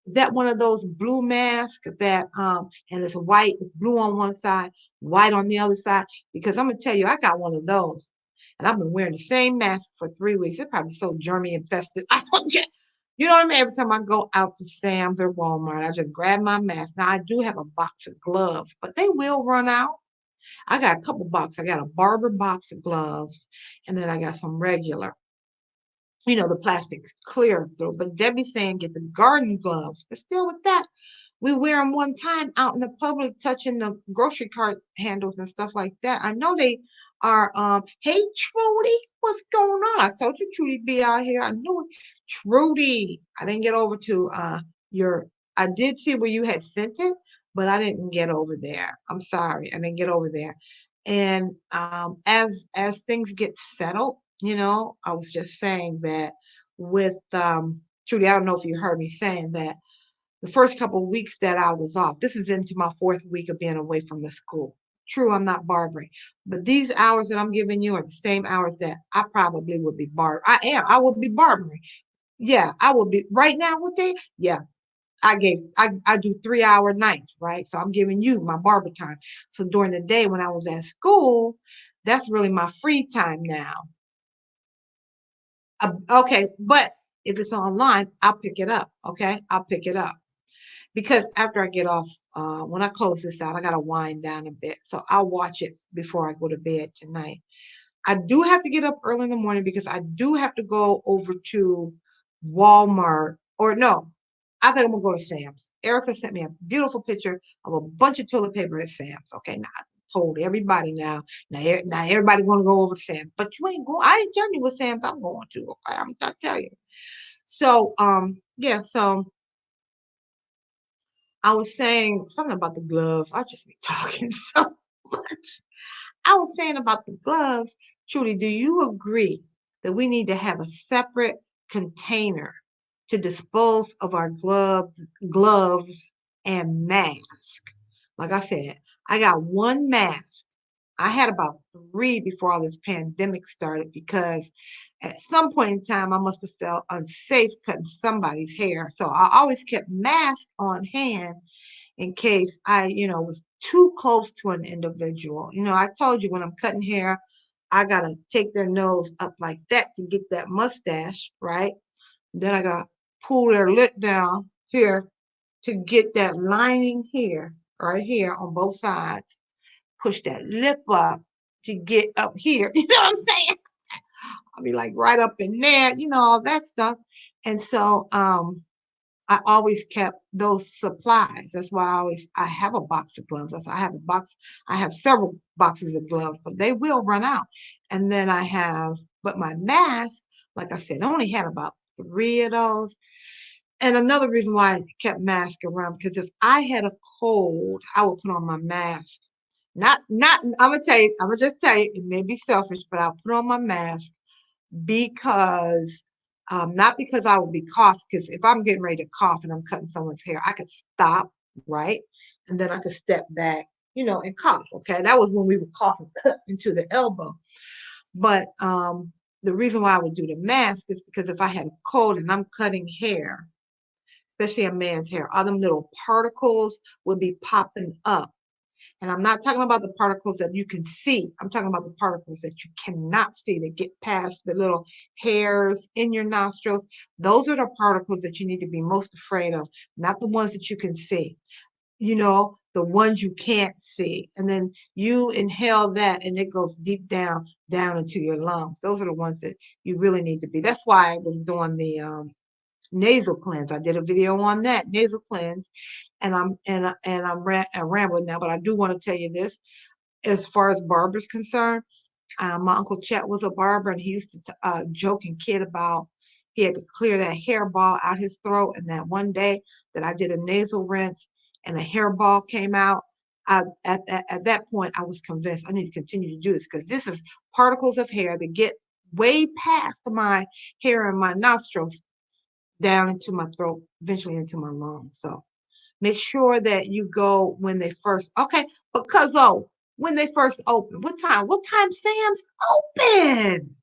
Is that one of those blue masks that and it's white, it's blue on one side, white on the other side? Because I'm gonna tell you, I got one of those. And I've been wearing the same mask for 3 weeks. It's probably so germy infested. I don't get, you know what I mean? Every time I go out to Sam's or Walmart, I just grab my mask. Now I do have a box of gloves, but they will run out. I got a couple boxes. I got a Barber box of gloves, and then I got some regular, the plastic's clear through. But Debbie's saying get the garden gloves. But still with that, we wear them one time out in the public, touching the grocery cart handles and stuff like that. I know they are. Hey Trudy, what's going on? I told you Trudy be out here. I knew it. Trudy, I didn't get over to your. I did see where you had sent it, but I didn't get over there. I'm sorry, I didn't get over there. And as things get settled, I was just saying that with Trudy, I don't know if you heard me saying that the first couple of weeks that I was off, this is into my fourth week of being away from the school. True, I'm not barbering, but these hours that I'm giving you are the same hours that I probably would be I would be barbering. Yeah, I would be right now. What day? Yeah, I do 3 hour nights, right? So I'm giving you my barber time. So during the day when I was at school, that's really my free time now. Okay, but if it's online, I'll pick it up. Okay, I'll pick it up because after I get off, when I close this out, I gotta wind down a bit. So I'll watch it before I go to bed tonight. I do have to get up early in the morning because I do have to go over to Walmart or no, I think I'm gonna go to Sam's. Erica sent me a beautiful picture of a bunch of toilet paper at Sam's. Okay, now I told everybody now everybody gonna go over to Sam's, but you ain't going. I ain't telling you what Sam's I'm going to. Okay, I'm not telling you. So yeah, so I was saying something about the gloves. I just be talking so much. I was saying about the gloves, Trudy, do you agree that we need to have a separate container to dispose of our gloves and mask? Like I said, I got one mask. I had about three before all this pandemic started because at some point in time I must have felt unsafe cutting somebody's hair. So I always kept masks on hand in case I was too close to an individual. I told you when I'm cutting hair, I gotta take their nose up like that to get that mustache, right? Then I gotta pull their lip down here to get that lining here, right here on both sides. Push that lip up to get up here. You know what I'm saying? I'll be like right up in there, all that stuff. And so I always kept those supplies. That's why I have a box of gloves. I have a box. I have several boxes of gloves, but they will run out. And then but my mask, like I said, I only had about three of those. And another reason why I kept masks around because if I had a cold, I would put on my mask. Not. I'm gonna just tell you. It may be selfish, but I'll put on my mask because not because I would be coughing, because if I'm getting ready to cough and I'm cutting someone's hair, I could stop, right? And then I could step back, and cough. Okay. That was when we would cough and cut into the elbow. But the reason why I would do the mask is because if I had a cold and I'm cutting hair, especially a man's hair. All them little particles will be popping up. And I'm not talking about the particles that you can see. I'm talking about the particles that you cannot see that get past the little hairs in your nostrils. Those are the particles that you need to be most afraid of, not the ones that you can see. The ones you can't see. And then you inhale that and it goes deep down into your lungs. Those are the ones that you really need to be. That's why I was doing the nasal cleanse. I did a video on that nasal cleanse, and I'm rambling now, but I do want to tell you this. As far as Barber's concerned, my Uncle Chet was a barber, and he used to joke and kid about he had to clear that hairball out his throat. And that one day that I did a nasal rinse and a hairball came out, at that point, I was convinced I need to continue to do this because this is particles of hair that get way past my hair and my nostrils down into my throat, eventually into my lungs. So make sure that you go when they first, okay, because when they first open, what time? What time Sam's open?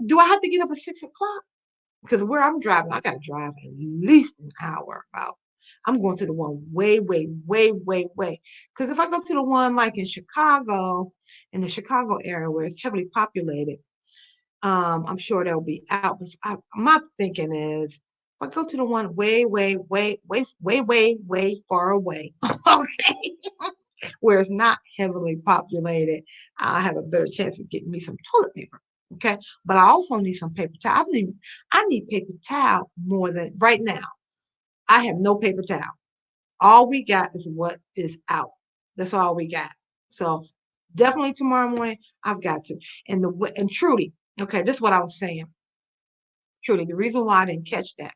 Do I have to get up at 6 o'clock? Because where I'm driving, I gotta drive at least an hour about. I'm going to the one way, way, way, way, way. Because if I go to the one like in Chicago, in the Chicago area where it's heavily populated, I'm sure they'll be out. But my thinking is, if I go to the one way, way, way, way, way, way, way far away, okay, where it's not heavily populated, I have a better chance of getting me some toilet paper. Okay, but I also need some paper towel. I need paper towel more than right now. I have no paper towel. All we got is what is out. That's all we got. So definitely tomorrow morning, I've got to. And Trudy, okay, this is what I was saying. Trudy, the reason why I didn't catch that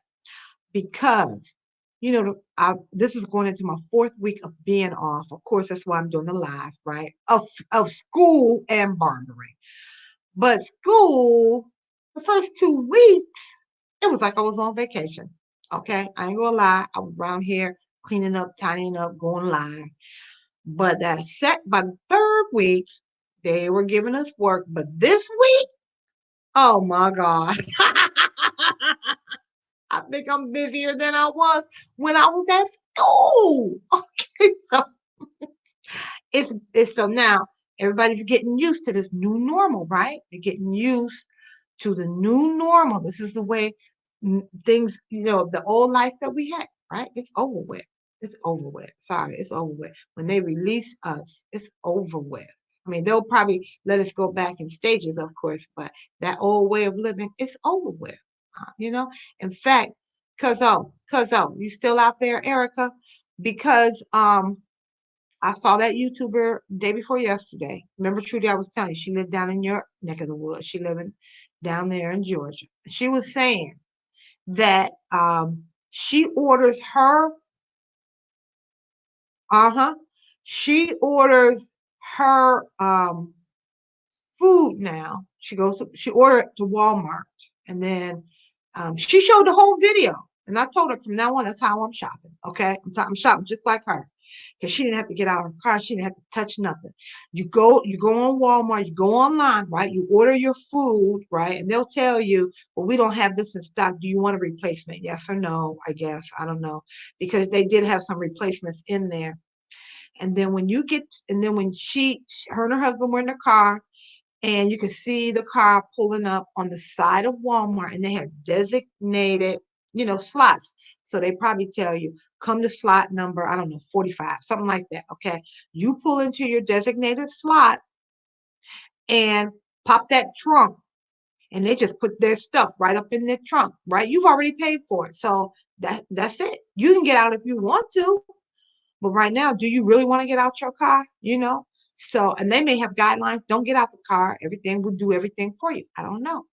because this is going into my fourth week of being off. Of course, that's why I'm doing the live, right? Of school and barbering. But school, the first 2 weeks, it was like I was on vacation. Okay, I ain't gonna lie. I was around here cleaning up, tidying up, going live. But by the third week, they were giving us work. But this week, oh my God. I think I'm busier than I was when I was at school. Okay, so it's so now everybody's getting used to this new normal, right? They're getting used to the new normal. This is the way things, the old life that we had, right? It's over with. It's over with. Sorry, it's over with. When they release us, it's over with. I mean, they'll probably let us go back in stages, of course, but that old way of living, it's over with. You know, in fact, you still out there, Erica? Because I saw that YouTuber day before yesterday. Remember, Trudy, I was telling you, she lived down in your neck of the woods. She living down there in Georgia. She was saying that she orders uh-huh, she orders her food now. She ordered to Walmart, and then she showed the whole video. And I told her from now on, that's how I'm shopping. Okay, I'm shopping just like her, because she didn't have to get out of her car. She didn't have to touch nothing. You go on Walmart. You go online, right? You order your food, right? And they'll tell you, well, we don't have this in stock. Do you want a replacement? Yes or no? I guess I don't know, because they did have some replacements in there. And then when her and her husband were in the car, and you could see the car pulling up on the side of Walmart, and they have designated, slots. So they probably tell you, come to slot number, I don't know, 45, something like that. Okay. You pull into your designated slot and pop that trunk, and they just put their stuff right up in their trunk, right? You've already paid for it. So that's it. You can get out if you want to. But right now, do you really want to get out your car? So, and they may have guidelines. Don't get out the car. Everything will do everything for you. I don't know.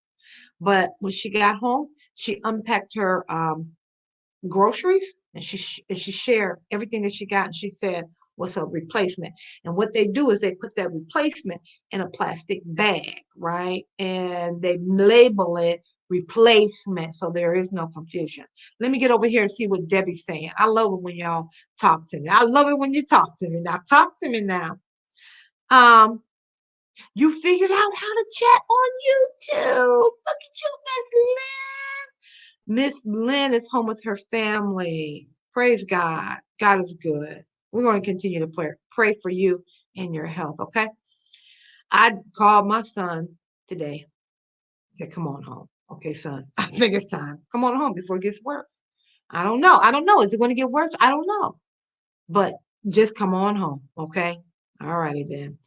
But when she got home, she unpacked her groceries, and she shared everything that she got, and she said was a replacement. And what they do is they put that replacement in a plastic bag, right? And they label it replacement, so there is no confusion. Let me get over here and see what Debbie's saying. I love it when y'all talk to me. I love it when you talk to me. Now talk to me now. Um, you figured out how to chat on YouTube. Look at you, Miss Lynn. Miss Lynn is home with her family. Praise God. God is good. We're going to continue to pray for you and your health, okay? I called my son today. I said, come on home. Okay, son, I think it's time. Come on home before it gets worse. I don't know. I don't know. Is it going to get worse? I don't know. But just come on home, okay? All righty then.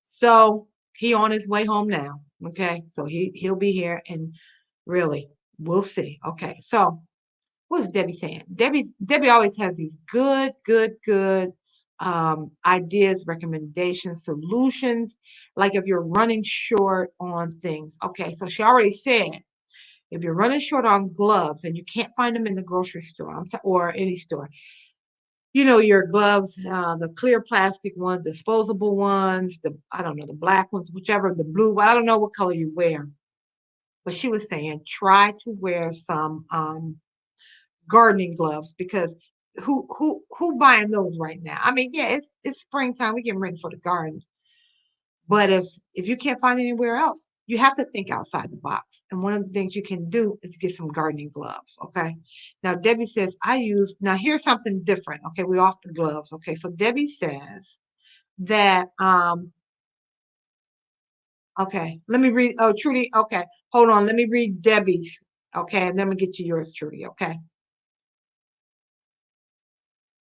So he on his way home now, okay? So he'll be here and really, we'll see. Okay, so what's Debbie saying? Debbie always has these good ideas, recommendations, solutions. Like if you're running short on things. Okay, so she already said if you're running short on gloves and you can't find them in the grocery store or any store, your gloves, the clear plastic ones, disposable ones, I don't know, the black ones, whichever, the blue, I don't know what color you wear. But she was saying try to wear some gardening gloves because who buying those right now? I mean, yeah, it's springtime, we're getting ready for the garden. But if you can't find anywhere else, you have to think outside the box. And one of the things you can do is get some gardening gloves. Okay. Now Debbie says now here's something different. Okay, we're off the gloves. Okay, so Debbie says that okay, let me read. Oh, Trudy, okay, hold on, let me read Debbie's. Okay, and then we get to yours, Trudy. Okay.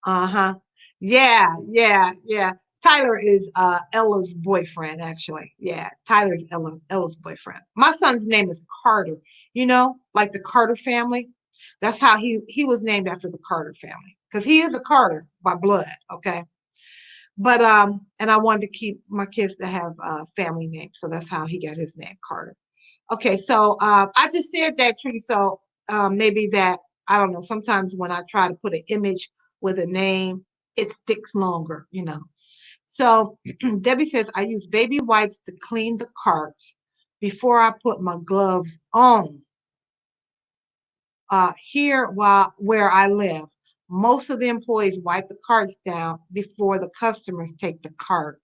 Uh-huh. Yeah. Tyler is Ella's boyfriend, actually. Yeah, Tyler's Ella's boyfriend. My son's name is Carter, like the Carter family. That's how he was named after the Carter family. Because he is a Carter by blood, okay? But and I wanted to keep my kids to have family names, so that's how he got his name, Carter. Okay, so I just said that, Trudy. So maybe that, I don't know. Sometimes when I try to put an image with a name, it sticks longer. So Debbie says I use baby wipes to clean the carts before I put my gloves on. Here, where I live, most of the employees wipe the carts down before the customers take the cart.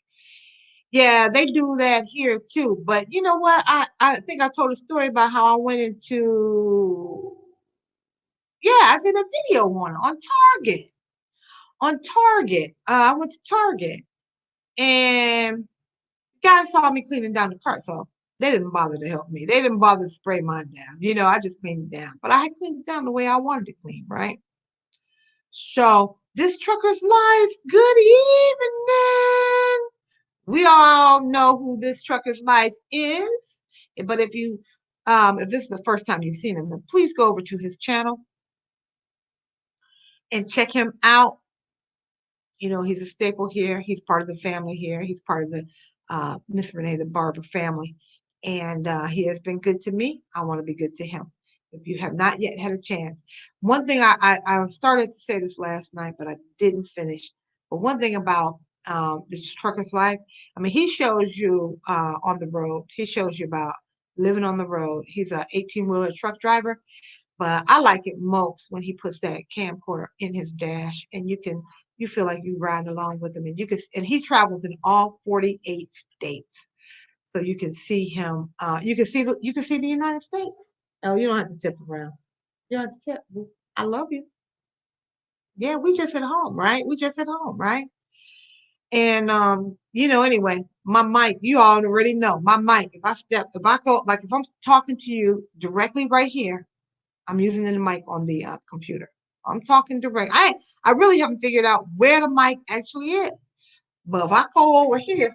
Yeah, they do that here too. But you know what? I think I told a story about how I went into, yeah, I did a video on Target. On Target. I went to Target and guys saw me cleaning down the cart. So they didn't bother to help me. They didn't bother to spray mine down. I just cleaned it down. But I had cleaned it down the way I wanted to clean, right? So this trucker's life, good evening. We all know who this trucker's life is. But if this is the first time you've seen him, then please go over to his channel and check him out. He's a staple here. He's part of the family here. He's part of the Miss Renee, the Barber family. And he has been good to me. I want to be good to him. If you have not yet had a chance. One thing I started to say this last night, but I didn't finish. But one thing about this trucker's life, I mean, he shows you on the road. He shows you about living on the road. He's a 18-wheeler truck driver. But I like it most when he puts that camcorder in his dash and you feel like you riding along with him, and he travels in all 48 states. So you can see him, you can see the United States. Oh, you don't have to tip around. You don't have to tip. Boo. I love you. Yeah, we just at home, right? We just at home, right? And anyway, my mic, you all already know my mic. If I go, like if I'm talking to you directly right here, I'm using the mic on the computer. I'm talking direct. I really haven't figured out where the mic actually is. But if I go over here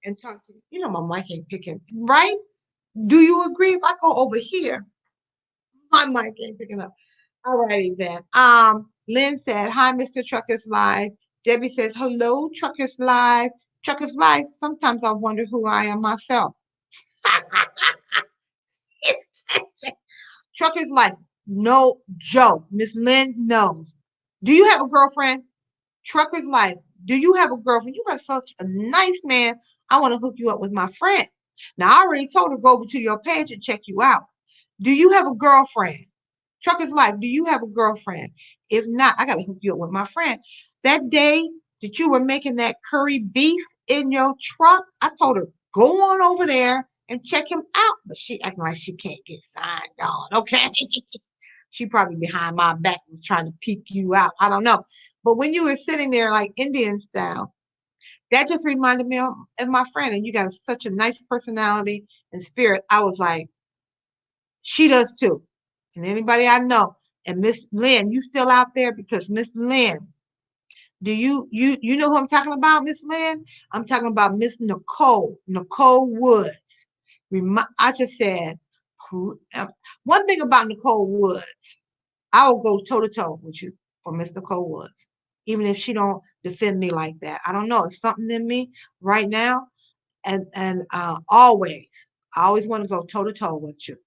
and talk to you, my mic ain't picking, right? Do you agree? If I go over here, my mic ain't picking up. All righty then. Lynn said, "Hi, Mr. Truckers Live." Debbie says, "Hello, Truckers Live." Truckers Live. Sometimes I wonder who I am myself. Trucker's Life, no joke. Miss Lynn knows. Do you have a girlfriend? Trucker's Life, do you have a girlfriend? You are such a nice man. I want to hook you up with my friend. Now, I already told her go over to your page and check you out. Do you have a girlfriend? Trucker's Life, do you have a girlfriend? If not, I got to hook you up with my friend. That day that you were making that curry beef in your truck, I told her, go on over there and check him out. But she acting like she can't get signed on, okay? she probably behind my back was trying to peek you out. I don't know. But when you were sitting there like Indian style, that just reminded me of my friend. And you got such a nice personality and spirit. I was like, she does too. And anybody I know. And Miss Lynn, you still out there? Because Miss Lynn, do you know who I'm talking about, Miss Lynn? I'm talking about Miss Nicole Woods. I just said, one thing about Nicole Woods, I will go toe to toe with you for Miss Nicole Woods, even if she don't defend me like that. I don't know. It's something in me right now, and always, I always want to go toe to toe with you.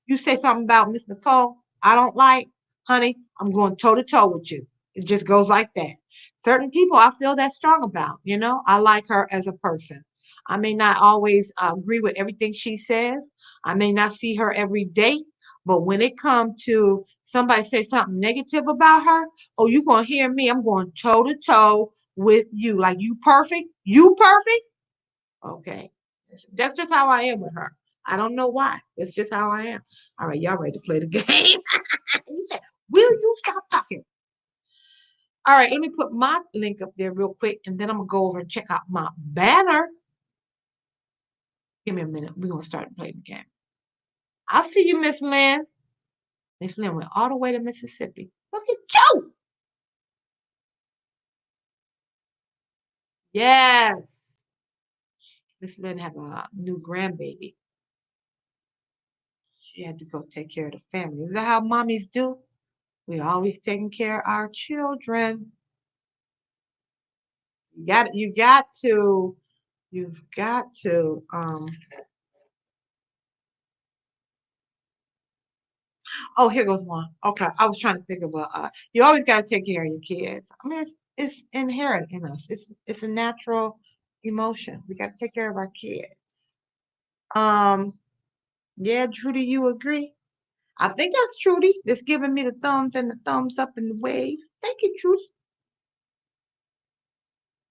You say something about Miss Nicole I don't like, honey, I'm going toe to toe with you. It just goes like that. Certain people I feel that strong about, you know. I like her as a person. I may not always agree with everything she says. I may not see her every day, but when it comes to somebody say something negative about her, oh, you gonna hear me? I'm going toe to toe with you. Like you perfect? You perfect? Okay. That's just how I am with her. I don't know why. That's just how I am. All right, y'all ready to play the game? You said, will you stop talking? All right, let me put my link up there real quick, and then I'm gonna go over and check out my banner. Give me a minute. We're gonna start playing the game. I'll see you, Miss Lynn. Miss Lynn went all the way to Mississippi. Look at you. Yes. Miss Lynn have a new grandbaby. She had to go take care of the family. Is that how mommies do? We always taking care of our children. You got to. Oh, here goes one. Okay, I was trying to think of you always got to take care of your kids. I mean, it's inherent in us. It's a natural emotion. We got to take care of our kids. Um, yeah, Trudy, you agree? I think that's Trudy that's giving me the thumbs and the thumbs up and the waves. Thank you, Trudy.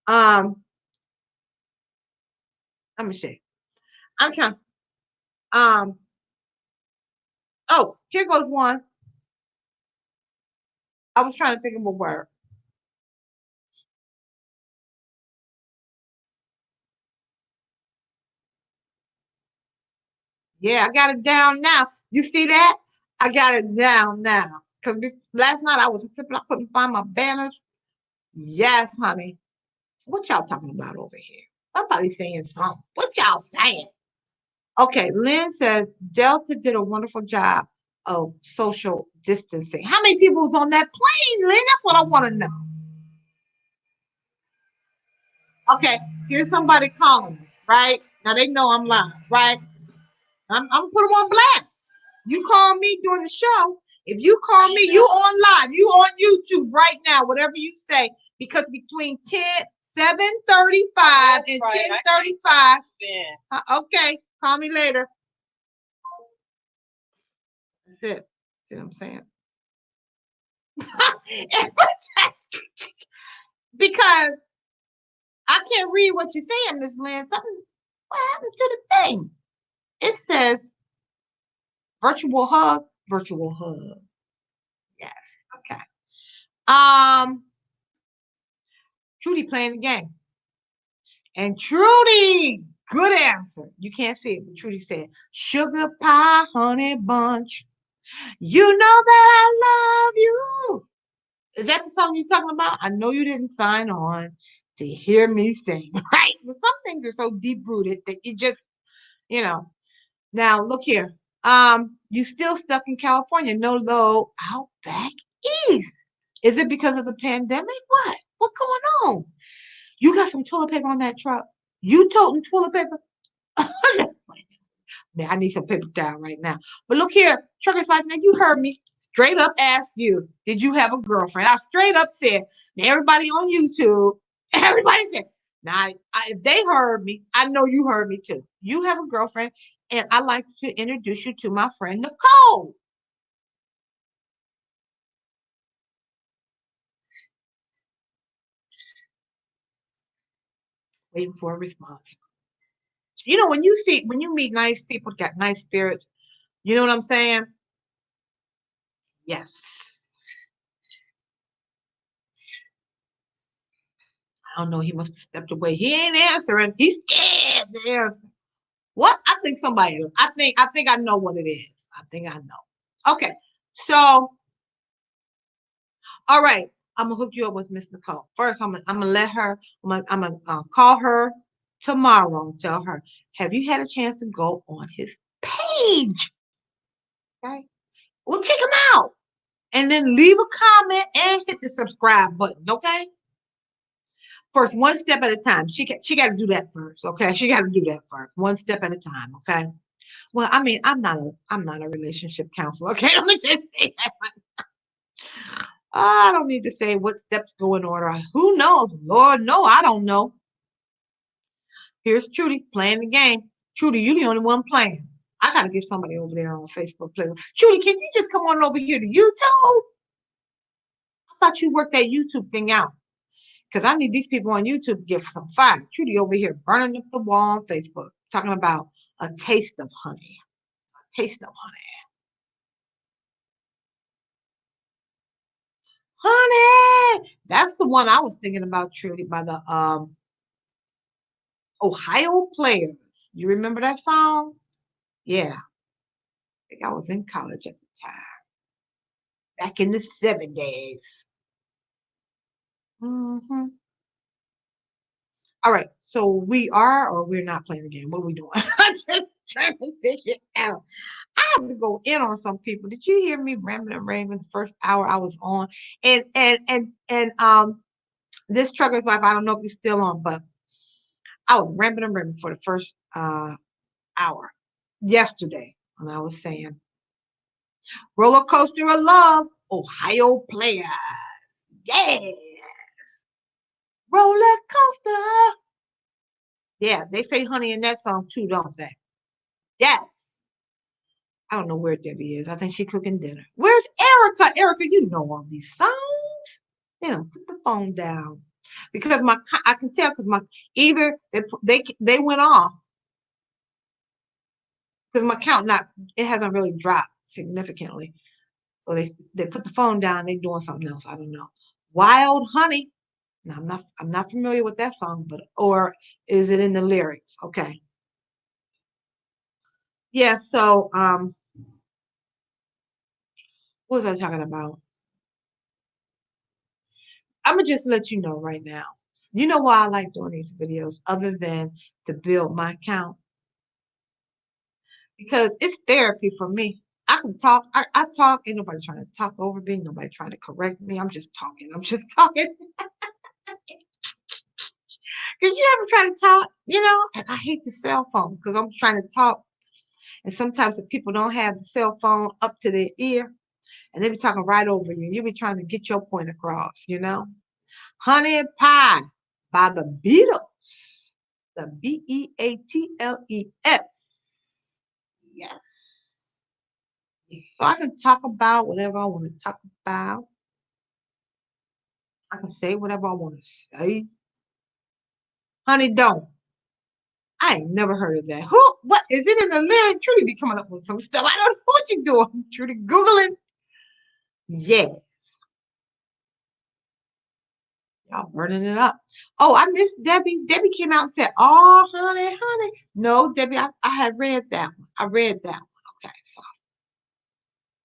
Um, let me see. I'm trying. Um, oh, here goes one. I was trying to think of a word. Yeah, I got it down now. You see that? I got it down now. Because last night I was flipping, I couldn't find my banners. Yes, honey. What y'all talking about over here? Somebody saying something. What y'all saying? Okay, Lynn says Delta did a wonderful job of social distancing. How many people was on that plane, Lynn? That's what I want to know. Okay, here's somebody calling me, right? Now they know I'm live, right? I'm gonna put them on blast. You call me during the show. If you call me, you on live. You on YouTube right now, whatever you say. Because between 7:35 and 10:35. Okay, call me later. That's it. See what I'm saying? Because I can't read what you're saying, Miss Lynn. Something, what happened to the thing? It says virtual hug, virtual hug. Yes. Okay. Um, Trudy playing the game. And Trudy, good answer. You can't see it, but Trudy said, sugar pie, honey bunch. You know that I love you. Is that the song you're talking about? I know you didn't sign on to hear me sing, right? But some things are so deep rooted that you just, you know. Now look here. You still stuck in California, no low out back east. Is it because of the pandemic? What? What's going on? You got some toilet paper on that truck. You toting toilet paper? Man, I need some paper towel right now. But look here, trucker's like, now you heard me. Straight up asked you, did you have a girlfriend? I straight up said, now everybody on YouTube, everybody said, now if they heard me, I know you heard me too. You have a girlfriend, and I'd like to introduce you to my friend Nicole. Waiting for a response. You know, when you meet nice people, got nice spirits, you know what I'm saying? Yes. I don't know. He must have stepped away. He ain't answering. He's scared to answer. What? I think somebody. I think I know what it is. I think I know. Okay. So, all right. I'm gonna hook you up with Miss Nicole. First, I'm gonna let her. I'm gonna call her tomorrow and tell her, have you had a chance to go on his page? Okay. Well, check him out, and then leave a comment and hit the subscribe button. Okay. First, one step at a time. She got to do that first. Okay. She got to do that first. One step at a time. Okay. Well, I mean, I'm not a relationship counselor. Okay. Let me just say that. I don't need to say what steps go in order. Who knows? Lord, no, I don't know. Here's Trudy playing the game. Trudy, you the only one playing. I gotta get somebody over there on Facebook playing. Trudy, can you just come on over here to YouTube? I thought you worked that YouTube thing out. Because I need these people on YouTube to get some fire. Trudy over here burning up the wall on Facebook, talking about a taste of honey. A taste of honey. Honey! That's the one I was thinking about, Trudy, by the Ohio Players. You remember that song? Yeah. I think I was in college at the time. Back in the 70s. Hmm. All right. So we are or we're not playing the game. What are we doing? I'm just trying to figure it out. I have to go in on some people. Did you hear me rambling and raving the first hour I was on? And this trucker's life, I don't know if you're still on, but I was rambling and raving for the first hour yesterday when I was saying roller coaster of love, Ohio players. Yeah. Roller coaster. Yeah, they say honey in that song too, don't they? Yes. I don't know where Debbie is. I think she's cooking dinner. Where's Erica? Erica, you know all these songs. They don't put the phone down because I can tell because my either they went off because my count not it hasn't really dropped significantly. So they put the phone down. They doing something else. I don't know. Wild Honey. Now, I'm not familiar with that song, but or is it in the lyrics? Okay. Yeah. So what was I talking about? I'm gonna just let you know right now. You know why I like doing these videos, other than to build my account, because it's therapy for me. I can talk. I talk. Ain't nobody trying to talk over me. Nobody trying to correct me. I'm just talking. I'm just talking. Cause you ever try to talk, and I hate the cell phone because I'm trying to talk. And sometimes the people don't have the cell phone up to their ear and they be talking right over you. You be trying to get your point across. Honey Pie by the Beatles. The Beatles. Yes. So I can talk about whatever I want to talk about. I can say whatever I want to say. Honey, don't. I ain't never heard of that. Who? What is it in the lyric? Trudy be coming up with some stuff. I don't know what you're doing. Trudy Googling. Yes. Y'all burning it up. Oh, I missed Debbie. Debbie came out and said, "Oh, honey, honey." No, Debbie, I had read that one. I read that one. Okay, so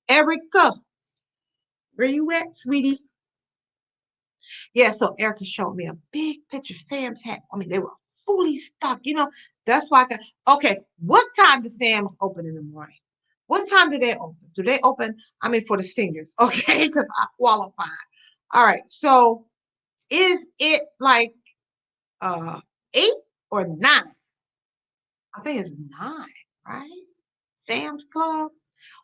Erica, where you at, sweetie? Yeah, so Erica showed me a big picture. Sam's had. I mean, they were fully stocked. That's why I got. Okay, what time does Sam's open in the morning? What time do they open? Do they open? I mean, for the seniors, okay? Because I qualify. All right. So, is it like 8 or 9? I think it's 9, right? Sam's Club?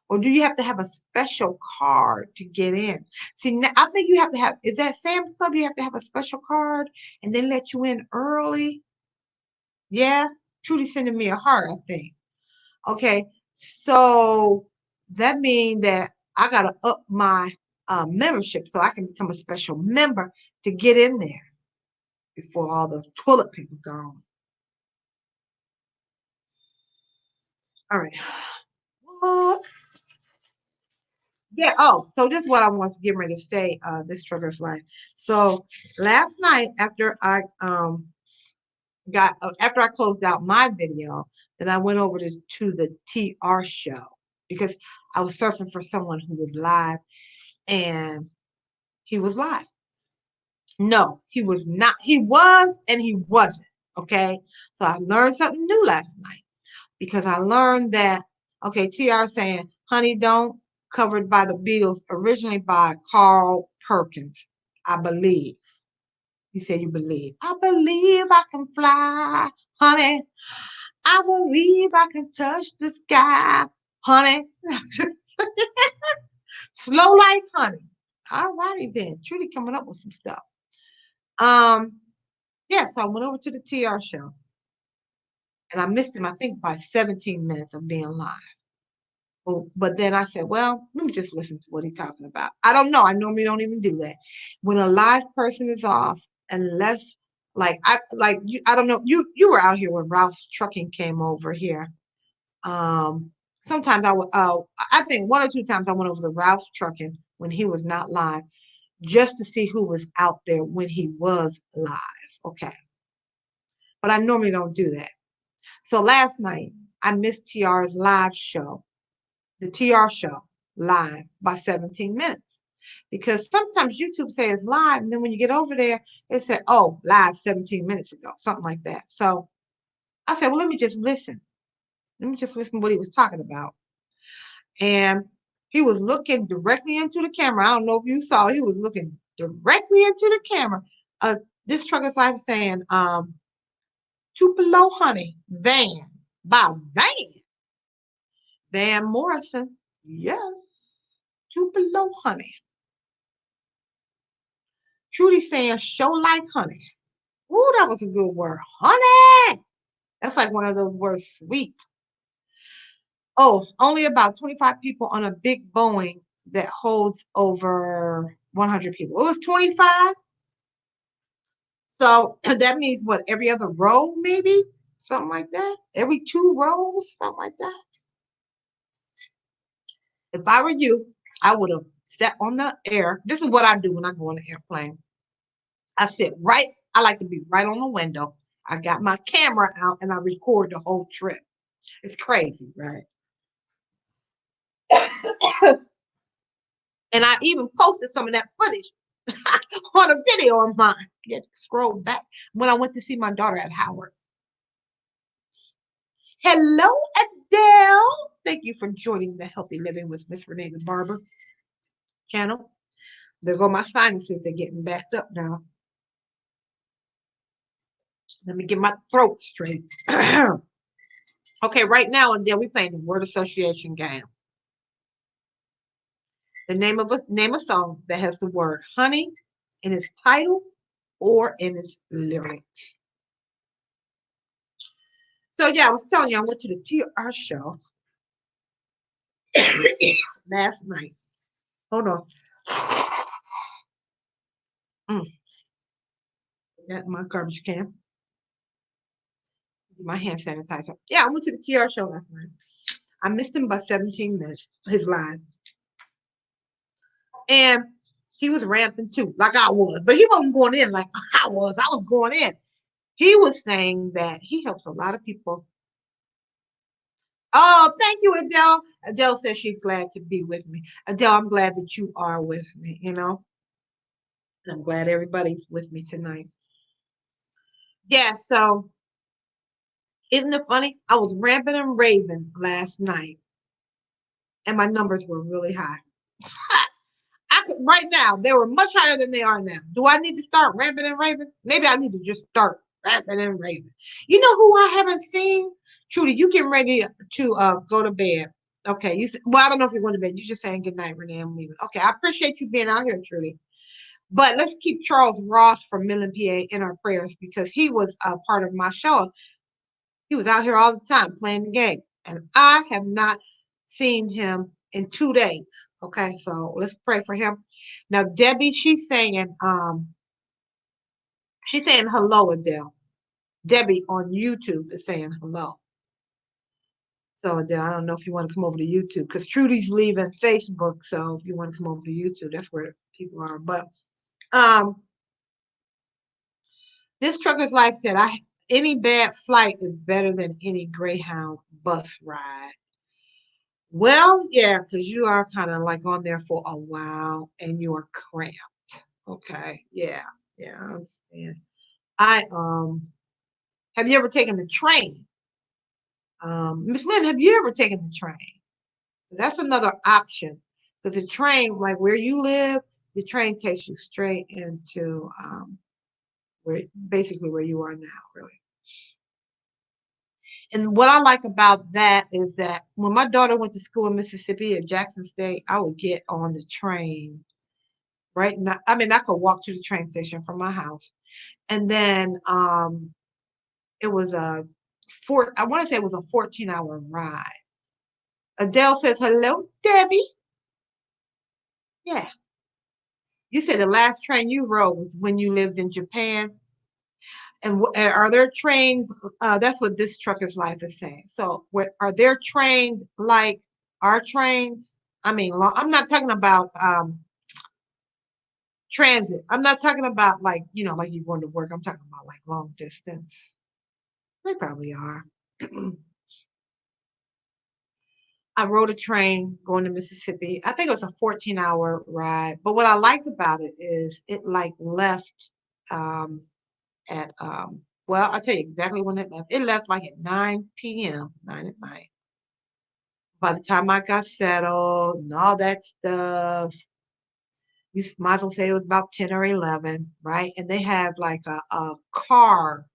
Or do you have to have a special card to get in? See, I think you have to have, is that Sam's Club? You have to have a special card and then let you in early? Yeah? Trudy sending me a heart, I think. Okay. So that means that I got to up my membership so I can become a special member to get in there before all the toilet paper gone. All right. What? Yeah. Oh, so this is what I want to get ready to say. This triggers life. So last night after I closed out my video, then I went over to the TR show because I was searching for someone who was live, and he was live. No, he was not. He was and he wasn't. Okay. So I learned something new last night because I learned that, okay, TR saying Honey Don't, covered by the Beatles, originally by Carl Perkins, I believe. You said you believe. I believe I can fly, honey. I believe I can touch the sky, honey. Slow like honey. All righty then. Truly coming up with some stuff. Um, yeah, so I went over to the TR show and I missed him, I think, by 17 minutes of being live. But then I said, well, let me just listen to what he's talking about. I don't know. I normally don't even do that. When a live person is off, unless I don't know, you were out here when Ralph's Trucking came over here. Sometimes I think one or two times I went over to Ralph's Trucking when he was not live, just to see who was out there when he was live. Okay. But I normally don't do that. So last night I missed TR's live show, the TR show live by 17 minutes. Because sometimes YouTube says live, and then when you get over there, it said, oh, live 17 minutes ago, something like that. So I said, well, let me just listen. Let me just listen to what he was talking about. And he was looking directly into the camera. I don't know if you saw, he was looking directly into the camera. This trucker's life saying, Tupelo Honey, Van, by Van Morrison. Yes, Tupelo Honey. Trudy saying, show like honey. Ooh, that was a good word. Honey. That's like one of those words, sweet. Oh, only about 25 people on a big Boeing that holds over 100 people. It was 25. So that means what? Every other row, maybe? Something like that? Every two rows? Something like that? If I were you, I would have sat on the air. This is what I do when I go on the airplane. I like to be right on the window. I got my camera out and I record the whole trip. It's crazy, right? And I even posted some of that footage on a video of mine. Get scroll back when I went to see my daughter at Howard. Hello, Adele. Thank you for joining the Healthy Living with Miss Renee the Barber channel. There go my sinuses. They're getting backed up now. Let me get my throat straight. Okay, right now, Adele, we're playing the word association game. Name a song that has the word honey in its title or in its lyrics. So yeah, I was telling you, I went to the TR show last night. Hold on. Got my garbage can. My hand sanitizer. Yeah, I went to the TR show last night. I missed him by 17 minutes, his live. And he was ranting too, like I was. But he wasn't going in like I was. I was going in. He was saying that he helps a lot of people. Oh, thank you, Adele. Adele says she's glad to be with me. Adele, I'm glad that you are with me, you know? And I'm glad everybody's with me tonight. Yeah, so isn't it funny? I was ramping and raving last night, and my numbers were really high. I could right now, they were much higher than they are now. Do I need to start ramping and raving? Maybe I need to just start ramping and raving. You know who I haven't seen? Trudy, you getting ready to go to bed. Okay, well, I don't know if you're going to bed. You're just saying good night, Renee. I'm leaving. Okay, I appreciate you being out here, Trudy. But let's keep Charles Ross from Millen, PA in our prayers because he was a part of my show. He was out here all the time playing the game. And I have not seen him in 2 days. Okay, so let's pray for him. Now, Debbie, she's saying hello, Adele. Debbie on YouTube is saying hello. So Adele, I don't know if you want to come over to YouTube because Trudy's leaving Facebook. So if you want to come over to YouTube, that's where people are. But um, this trucker's life said, any bad flight is better than any Greyhound bus ride. Well, yeah, because you are kind of like on there for a while and you are cramped. Okay, yeah, yeah, I understand. I have you ever taken the train? Miss Lynn, have you ever taken the train? That's another option. Because the train, like where you live, the train takes you straight into where basically where you are now, really. And what I like about that is that when my daughter went to school in Mississippi at Jackson State, I would get on the train right now. I mean, I could walk to the train station from my house. And then it was I want to say it was a 14-hour ride. Adele says, hello, Debbie. Yeah. You said the last train you rode was when you lived in Japan. And are there trains? That's what this trucker's life is saying. So, are there trains like our trains? I mean, I'm not talking about transit. I'm not talking about like like you going to work. I'm talking about like long distance. They probably are. I rode a train going to Mississippi. I think it was a 14-hour ride. But what I liked about it is it like left um, at well, I'll tell you exactly when it left. It left like at 9 p.m., 9 at night. By the time I got settled and all that stuff, you might as well say it was about 10 or 11, right? And they have like a car.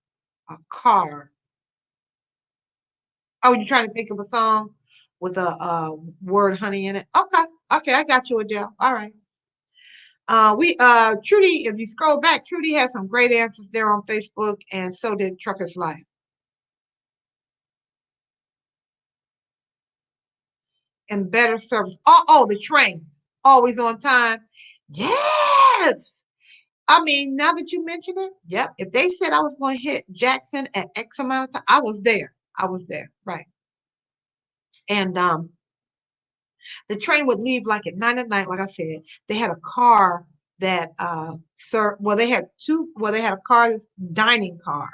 Oh, you're trying to think of a song with a word honey in it? Okay, okay, I got you, Adele. All right. We Trudy, if you scroll back, Trudy has some great answers there on Facebook, and so did Trucker's Life. And better service. Oh, the trains always on time. Yes. I mean, now that you mention it, yep. If they said I was going to hit Jackson at X amount of time, I was there. I was there, right? And the train would leave like at 9 at night. Like I said, they had a car that sir. Well, they had two. Well, they had a car, this dining car,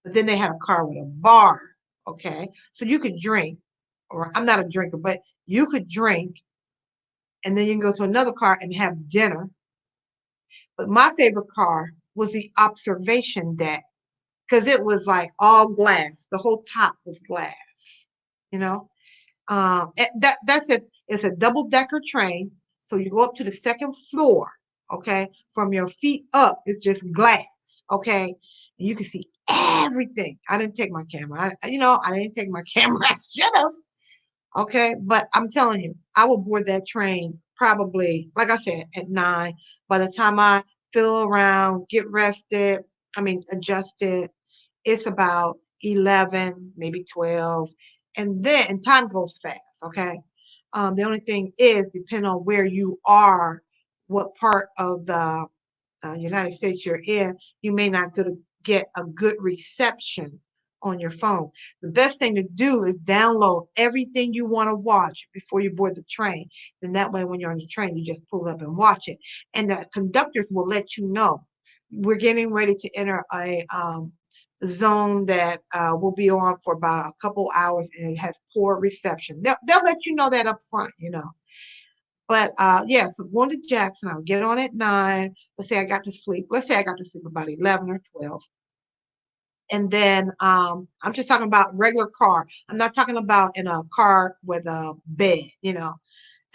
but then they had a car with a bar. Okay, so you could drink, or I'm not a drinker, but you could drink and then you can go to another car and have dinner. But my favorite car was the observation deck because it was like all glass. The whole top was glass, you know. That's it. It's a double decker train, so you go up to the second floor. Okay, from your feet up, it's just glass. Okay, and you can see everything. I didn't take my camera. I didn't take my camera. I should have. Okay, but I'm telling you, I will board that train probably, like I said, at 9. By the time I feel around, get rested, adjusted, it's about 11, maybe 12. And time goes fast, okay? The only thing is, depending on where you are, what part of the United States you're in, you may not get a good reception on your phone. The best thing to do is download everything you want to watch before you board the train. Then that way, when you're on the train, you just pull up and watch it. And the conductors will let you know. We're getting ready to enter a zone that will be on for about a couple hours and it has poor reception. They'll let you know that up front. But yeah, so going to Jackson, I'll get on at 9. Let's say I got to sleep. Let's say I got to sleep about 11 or 12. And then I'm just talking about regular car. I'm not talking about in a car with a bed.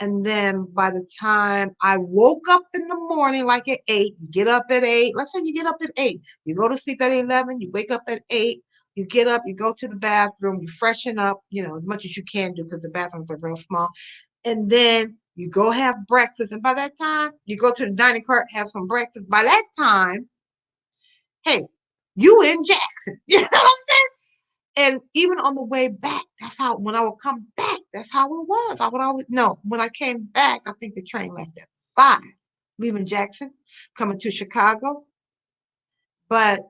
And then by the time I woke up in the morning, like at 8, you get up at 8. Let's say you get up at 8. You go to sleep at 11. You wake up at 8. You get up, you go to the bathroom, you freshen up, as much as you can do because the bathrooms are real small. And then you go have breakfast. And by that time, you go to the dining car, have some breakfast. By that time, hey, you in Jackson. You know what I'm saying? And even on the way back, that's how, when I would come back, that's how it was. I would always, no, when I came back, I think the train left at 5, leaving Jackson, coming to Chicago. But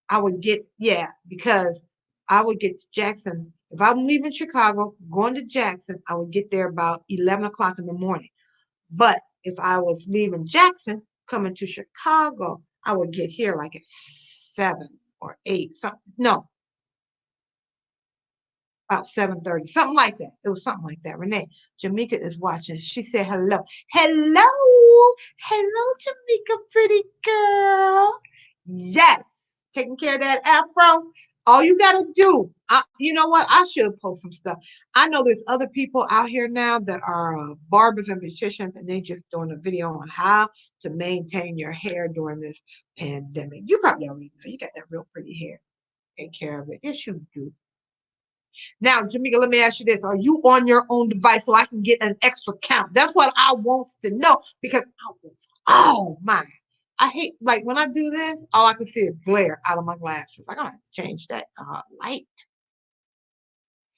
I would get, yeah, because I would get to Jackson If I'm leaving Chicago, going to Jackson, I would get there about 11 o'clock in the morning. But if I was leaving Jackson, coming to Chicago, I would get here like at 7 or 8, something. No, about 7:30, something like that. It was something like that. Renee, Jamaica is watching. She said hello. Hello. Hello, Jamaica, pretty girl. Yes. Taking care of that afro. All you got to do, you know what? I should post some stuff. I know there's other people out here now that are barbers and beauticians, and they just doing a video on how to maintain your hair during this pandemic. You probably already know. You got that real pretty hair. Take care of it. Yes, you do. Now, Jamaica, let me ask you this. Are you on your own device so I can get an extra count? That's what I want to know because I was, oh my. I hate, like when I do this, all I can see is glare out of my glasses. I gotta have to change that light.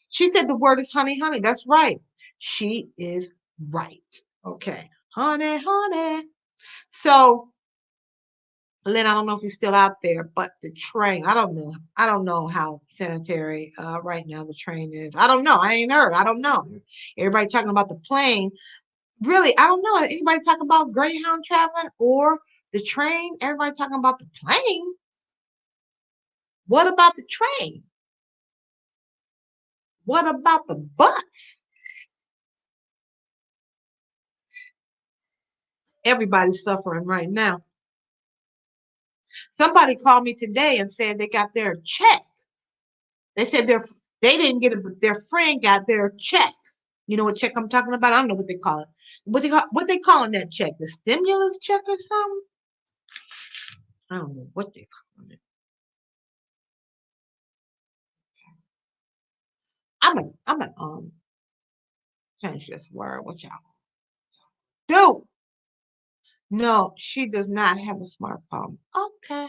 She said the word is honey, honey. That's right. She is right. Okay. Honey, honey. So Lynn, I don't know if you're still out there, but the train, I don't know. I don't know how sanitary right now the train is. I don't know. I ain't heard. I don't know. Everybody talking about the plane. Really, I don't know. Anybody talking about Greyhound traveling or the train? Everybody talking about the plane. What about the train? What about the bus? Everybody's suffering right now. Somebody called me today and said they got their check. They said they didn't get it, but their friend got their check. You know what check I'm talking about? I don't know what they call it. What they calling that check? The stimulus check or something? I don't know what they calling it. I'm a change this word. What y'all do? No, she does not have a smartphone. Okay.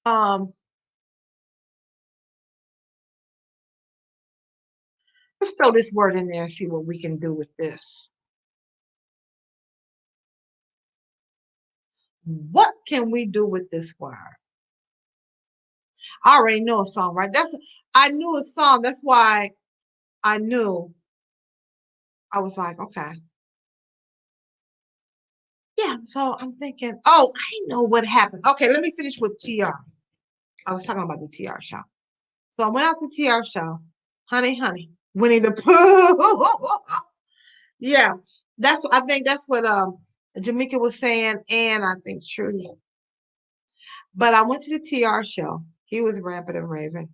Um, let's throw this word in there and see what we can do with this. What can we do with this word? I already know a song, right? I knew a song. That's why I knew. I was like, okay. Yeah, so I'm thinking, oh, I know what happened. Okay, let me finish with TR. I was talking about the TR show. So I went out to TR show. Honey, honey, Winnie the Pooh. Yeah, I think that's what Jamaica was saying, and I think Trudy. But I went to the TR show. He was rapping and raving.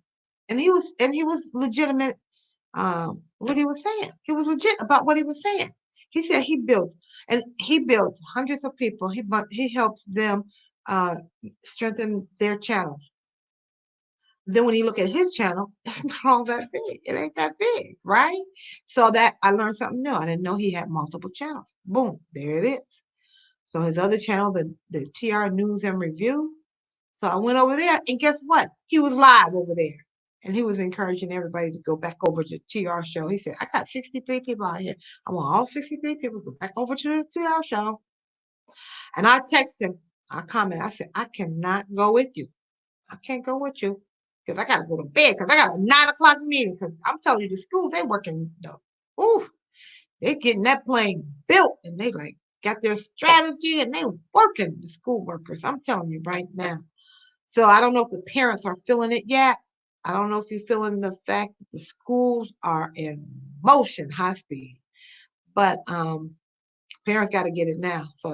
And he was legitimate what he was saying. He was legit about what he was saying. He said he builds hundreds of people. He helps them uh, strengthen their channels. Then when you look at his channel, it's not all that big. It ain't that big, right? So that I learned something new. I didn't know he had multiple channels. Boom, there it is. So his other channel, the TR News and Review. So I went over there, and guess what? He was live over there. And he was encouraging everybody to go back over to the TR show. He said, I got 63 people out here. I want all 63 people to go back over to the TR show. And I text him, I comment, I said, I cannot go with you. I can't go with you because I got to go to bed because I got a 9 o'clock meeting. Because I'm telling you, the schools, they working, ooh, they getting that plane built and they like got their strategy and they working, the school workers. I'm telling you right now. So I don't know if the parents are feeling it yet. I don't know if you're feeling the fact that the schools are in motion, high speed. But parents got to get it now. So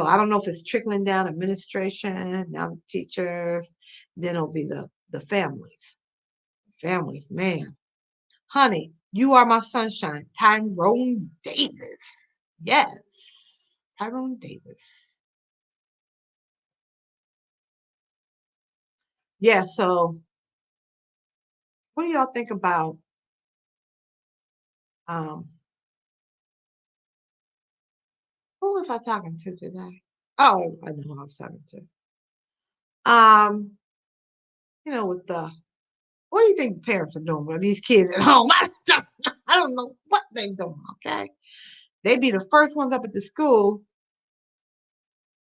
I don't know if it's trickling down administration, now the teachers, then it'll be the families. Families, man. Honey, you are my sunshine. Tyrone Davis. Yes. Tyrone Davis. Yeah, so what do y'all think about um who was I talking to today? Oh, I know who I was talking to. Um, with the what do you think the parents are doing with these kids at home? I don't know what they're doing, okay? They be the first ones up at the school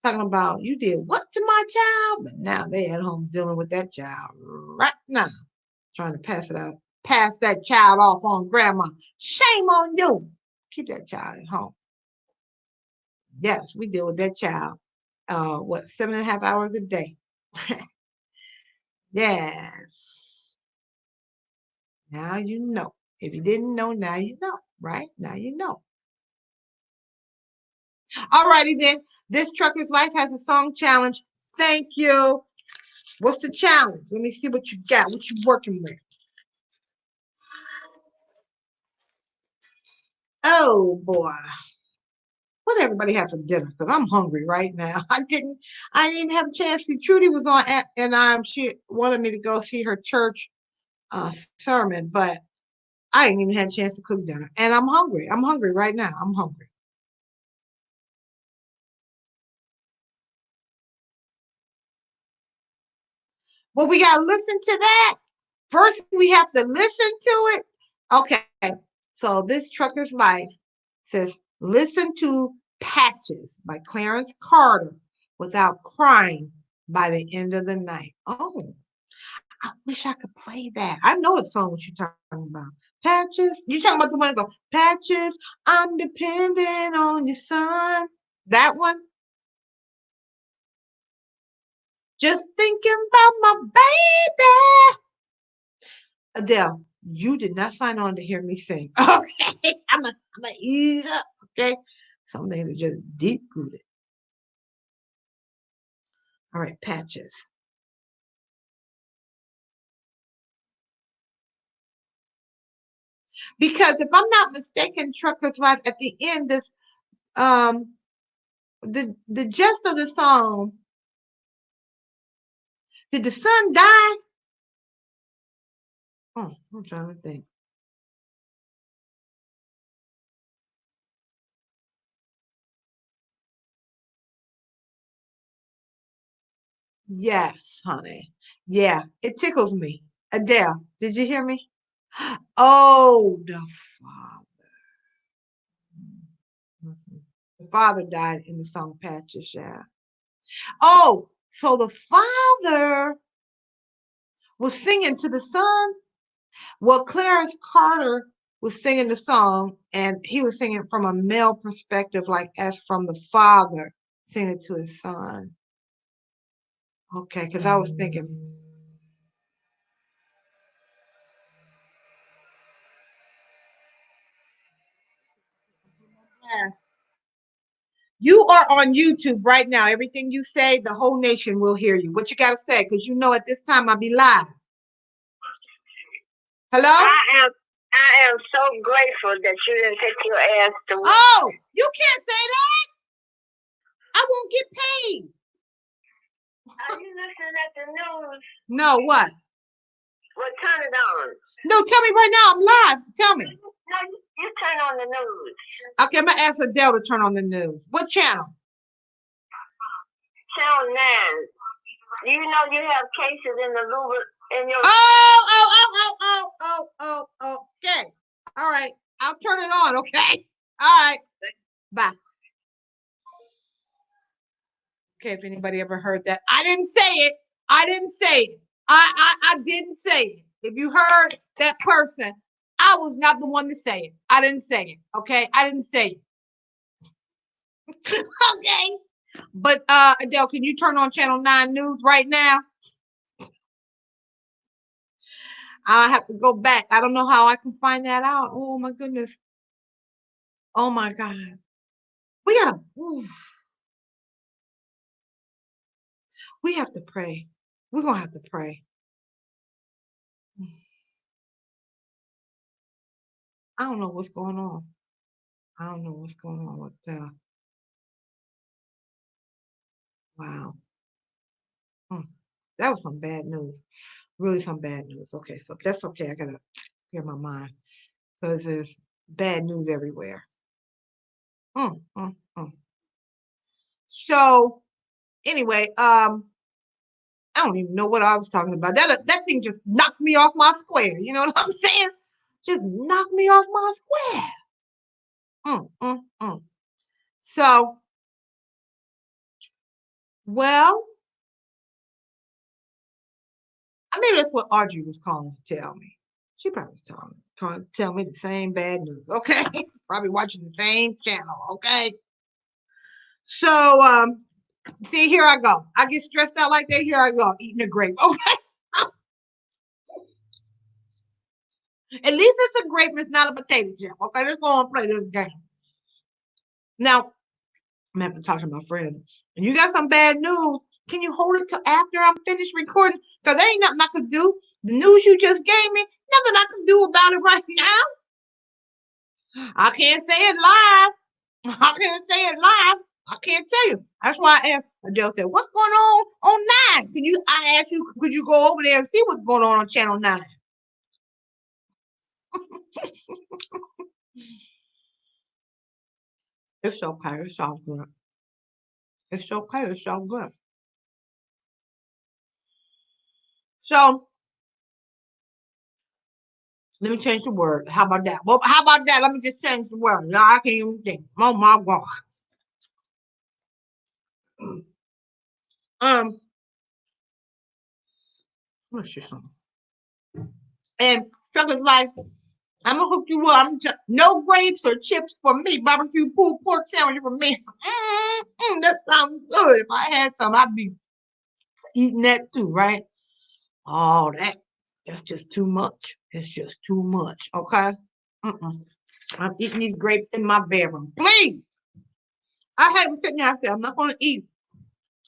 talking about you did what to my child, but now they at home dealing with that child right now, trying to pass that child off on grandma. Shame on you. Keep that child at home. Yes, we deal with that child. 7.5 hours a day. Yes. Now you know. If you didn't know, now you know, right? Now you know. All righty then. This Trucker's Life has a song challenge. Thank you. What's the challenge? Let me see what you got. What you working with? Oh boy. What did everybody have for dinner? Because I'm hungry right now. I didn't even have a chance to see Trudy was on and she wanted me to go see her church sermon, but I ain't even had a chance to cook dinner. And I'm hungry. I'm hungry right now. I'm hungry. Well, we gotta listen to that. First, we have to listen to it. Okay. So this Trucker's Life says, listen to Patches by Clarence Carter without crying by the end of the night. Oh, I wish I could play that. I know it's song what you're talking about. Patches. You talking about the one that goes, Patches, I'm depending on your son. That one? Just thinking about my baby. Adele, you did not sign on to hear me sing. Okay. I'm a ease up. Okay. Some things are just deep rooted. All right, Patches. Because if I'm not mistaken, Trucker's Life at the end, this um the gist of the song, did the son die? Oh, I'm trying to think. Yes, honey. Yeah, it tickles me. Adele, did you hear me? Oh, the father. Mhm. The father died in the song Patches, yeah. Oh, so the father was singing to the son? Well, Clarence Carter was singing the song, and he was singing from a male perspective, like as from the father singing to his son. Okay, because I was thinking, yes. You are on YouTube right now. Everything you say, the whole nation will hear you. What you got to say? Because you know at this time I'll be live. Hello? I am so grateful that you didn't take your ass to work. Oh, you can't say that. I won't get paid. Are you listening at the news? No, what? Well, turn it on. No, tell me right now. I'm live. Tell me. No, you turn on the news. Okay, I'm going to ask Adele to turn on the news. What channel? Channel 9. Do you know you have cases in the Louvre in your... Okay. All right. I'll turn it on, okay? All right. Bye. Okay, if anybody ever heard that. I didn't say it. I didn't say it. I didn't say it. If you heard that person, I was not the one to say it. I didn't say it. Okay? I didn't say it. Okay. But Adele, can you turn on Channel 9 News right now? I have to go back. I don't know how I can find that out. Oh my goodness. Oh my God. We gotta we have to pray. We're gonna have to pray. I don't know what's going on. I don't know what's going on with wow. Hmm. That was some bad news. Really some bad news. Okay, so that's okay. I gotta clear my mind because there's bad news everywhere. Mm, mm, mm. So anyway, I don't even know what I was talking about. That thing just knocked me off my square. You know what I'm saying? Just knocked me off my square. Mm, mm, mm. So Well, I mean, that's what Audrey was calling to tell me. She probably was calling to tell me the same bad news. Okay. Probably watching the same channel. Okay. So, see, here I go. I get stressed out like that. Here I go, eating a grape. Okay. At least it's a grape and it's not a potato chip. Okay, let's go and play this game. Now, I'm gonna have to talk to my friends. And you got some bad news. Can you hold it till after I'm finished recording? Because there ain't nothing I could do. The news you just gave me, nothing I can do about it right now. I can't say it live. I can't say it live. I can't tell you. That's why I asked. Adele said, "What's going on 9? Can you?" I asked you, "Could you go over there and see what's going on Channel 9?" It's okay. It's all good. It's okay. It's all good. So let me change the word. How about that? Well, how about that? Let me just change the word. No, I can't even think. Oh my God. Let's see something. And Trucker's like, I'm gonna hook you up. No grapes or chips for me. Barbecue pulled pork sandwich for me. That sounds good. If I had some, I'd be eating that too, right? Oh, that's just too much. It's just too much. Okay. Mm-mm. I'm eating these grapes in my bedroom. Please. I had them sitting there. I said, I'm not gonna eat.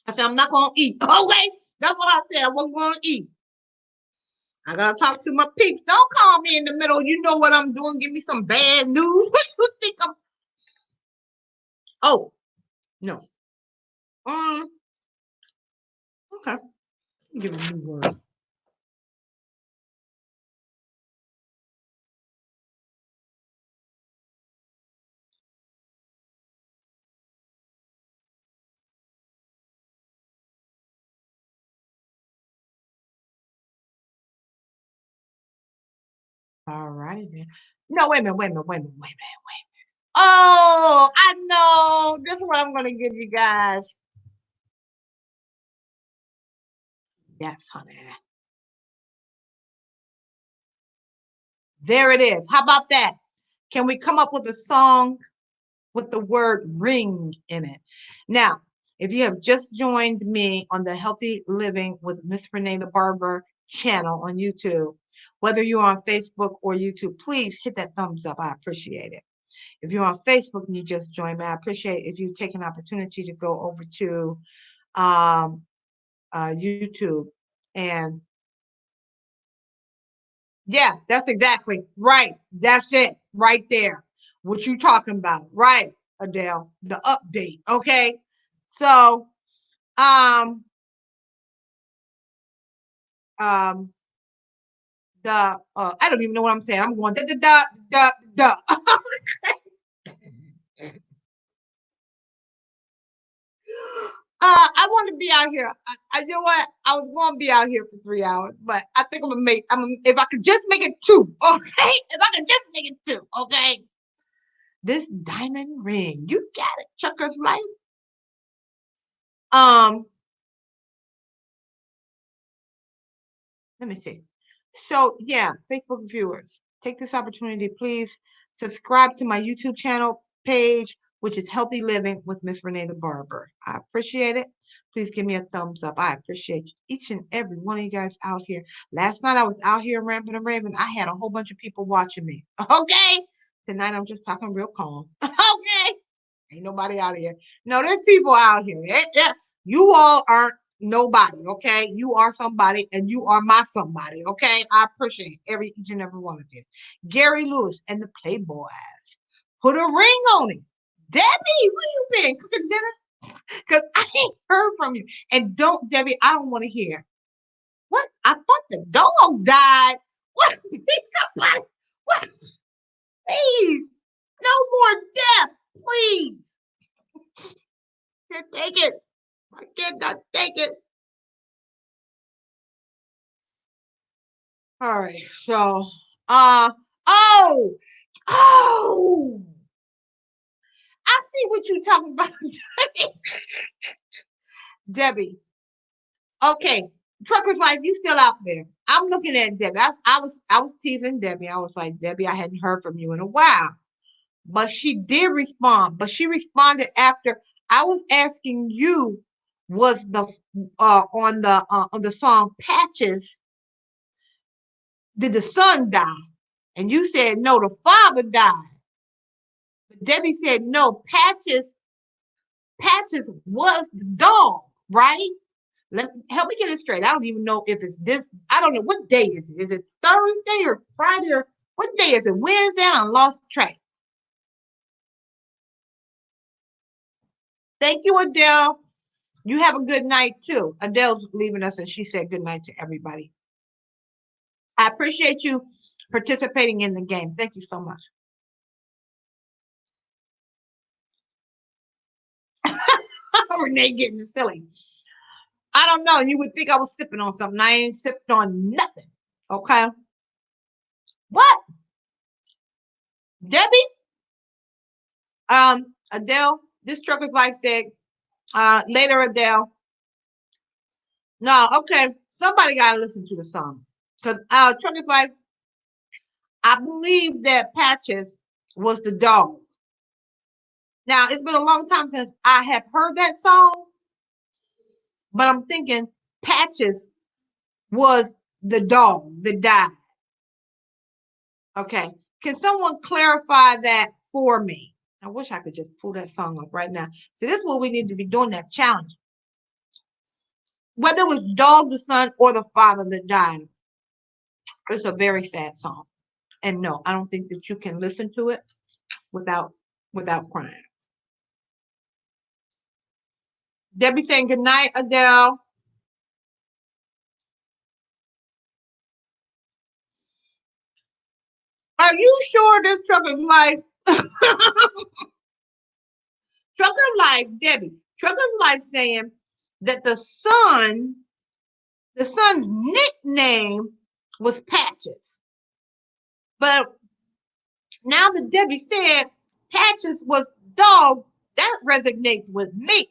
I said, I'm not gonna eat. Okay. That's what I said. I wasn't gonna eat. I gotta talk to my peeps. Don't call me in the middle. You know what I'm doing. Give me some bad news. What you think I'm? Oh no. Um. Okay. Give me a new word. All righty then. No, wait a minute. Wait a minute. Wait a minute. Wait a minute. Wait. Oh, I know. This is what I'm gonna give you guys. Yes, honey. There it is. How about that? Can we come up with a song with the word ring in it? Now, if you have just joined me on the Healthy Living with Miss Renee the Barber channel on YouTube, whether you're on Facebook or YouTube, please hit that thumbs up. I appreciate it. If you're on Facebook and you just joined me, I appreciate if you take an opportunity to go over to um, YouTube and yeah, that's exactly right. That's it right there. What you talking about, right, Adele? The update. Okay. So, um, um, I don't even know what I'm saying. I'm going da da da da da. I want to be out here. You know what? I was going to be out here for 3 hours, but I think I'm gonna make. If I could just make it two, okay? If I could just make it two, okay? This diamond ring, you got it, Chucker's life. Um, Let me see. So yeah, Facebook viewers, take this opportunity, please subscribe to my YouTube channel page, which is Healthy Living with Miss Renee the Barber. I appreciate it. Please give me a thumbs up. I appreciate each and every one of you guys out here. Last night I was out here ramping and raving. I had a whole bunch of people watching me. Okay. Tonight I'm just talking real calm. Okay. Ain't nobody out here. No, there's people out here. You all aren't nobody, okay? You are somebody and you are my somebody, okay? I appreciate each and every one of you. Gary Lewis and the Playboys. Put a ring on it. Debbie, where you been? Cooking dinner? Because I ain't heard from you. And don't, Debbie, I don't want to hear. What? I thought the dog died. What? Somebody, what? Please. No more death. Please. Can't take it. I cannot take it. All right. So, uh, oh, oh, I see what you're talking about. Debbie. Okay. Trucker's Life, you still out there. I'm looking at Debbie. I was teasing Debbie. I was like, Debbie, I hadn't heard from you in a while. But she did respond. But she responded after I was asking you, was the on the song Patches, did the son die? And you said no, the father died. But Debbie said no, Patches was the dog, right? Help me get it straight. I don't even know if it's this. I don't know what day is it. Is it Thursday or Friday or what day is it? Wednesday? I lost track. Thank you, Adele. You have a good night too. Adele's leaving us and she said good night to everybody. I appreciate you participating in the game. Thank you so much. Renee getting silly. I don't know. You would think I was sipping on something. I ain't sipped on nothing. Okay. What? Debbie? Adele, this trucker's life said, later, Adele. No, okay. Somebody gotta listen to the song. Because trucker's life, I believe that Patches was the dog. Now, it's been a long time since I have heard that song, but I'm thinking Patches was the dog that died. Okay. Can someone clarify that for me? I wish I could just pull that song up right now. See, this is what we need to be doing, that challenge. Whether it was dog, the son, or the father that died, it's a very sad song. And no, I don't think that you can listen to it without crying. Debbie saying good night, Adele. Are you sure this trucker's life? Trucker's life, Debbie. Trucker's life saying that the son's nickname was Patches. But now that Debbie said Patches was dog, that resonates with me.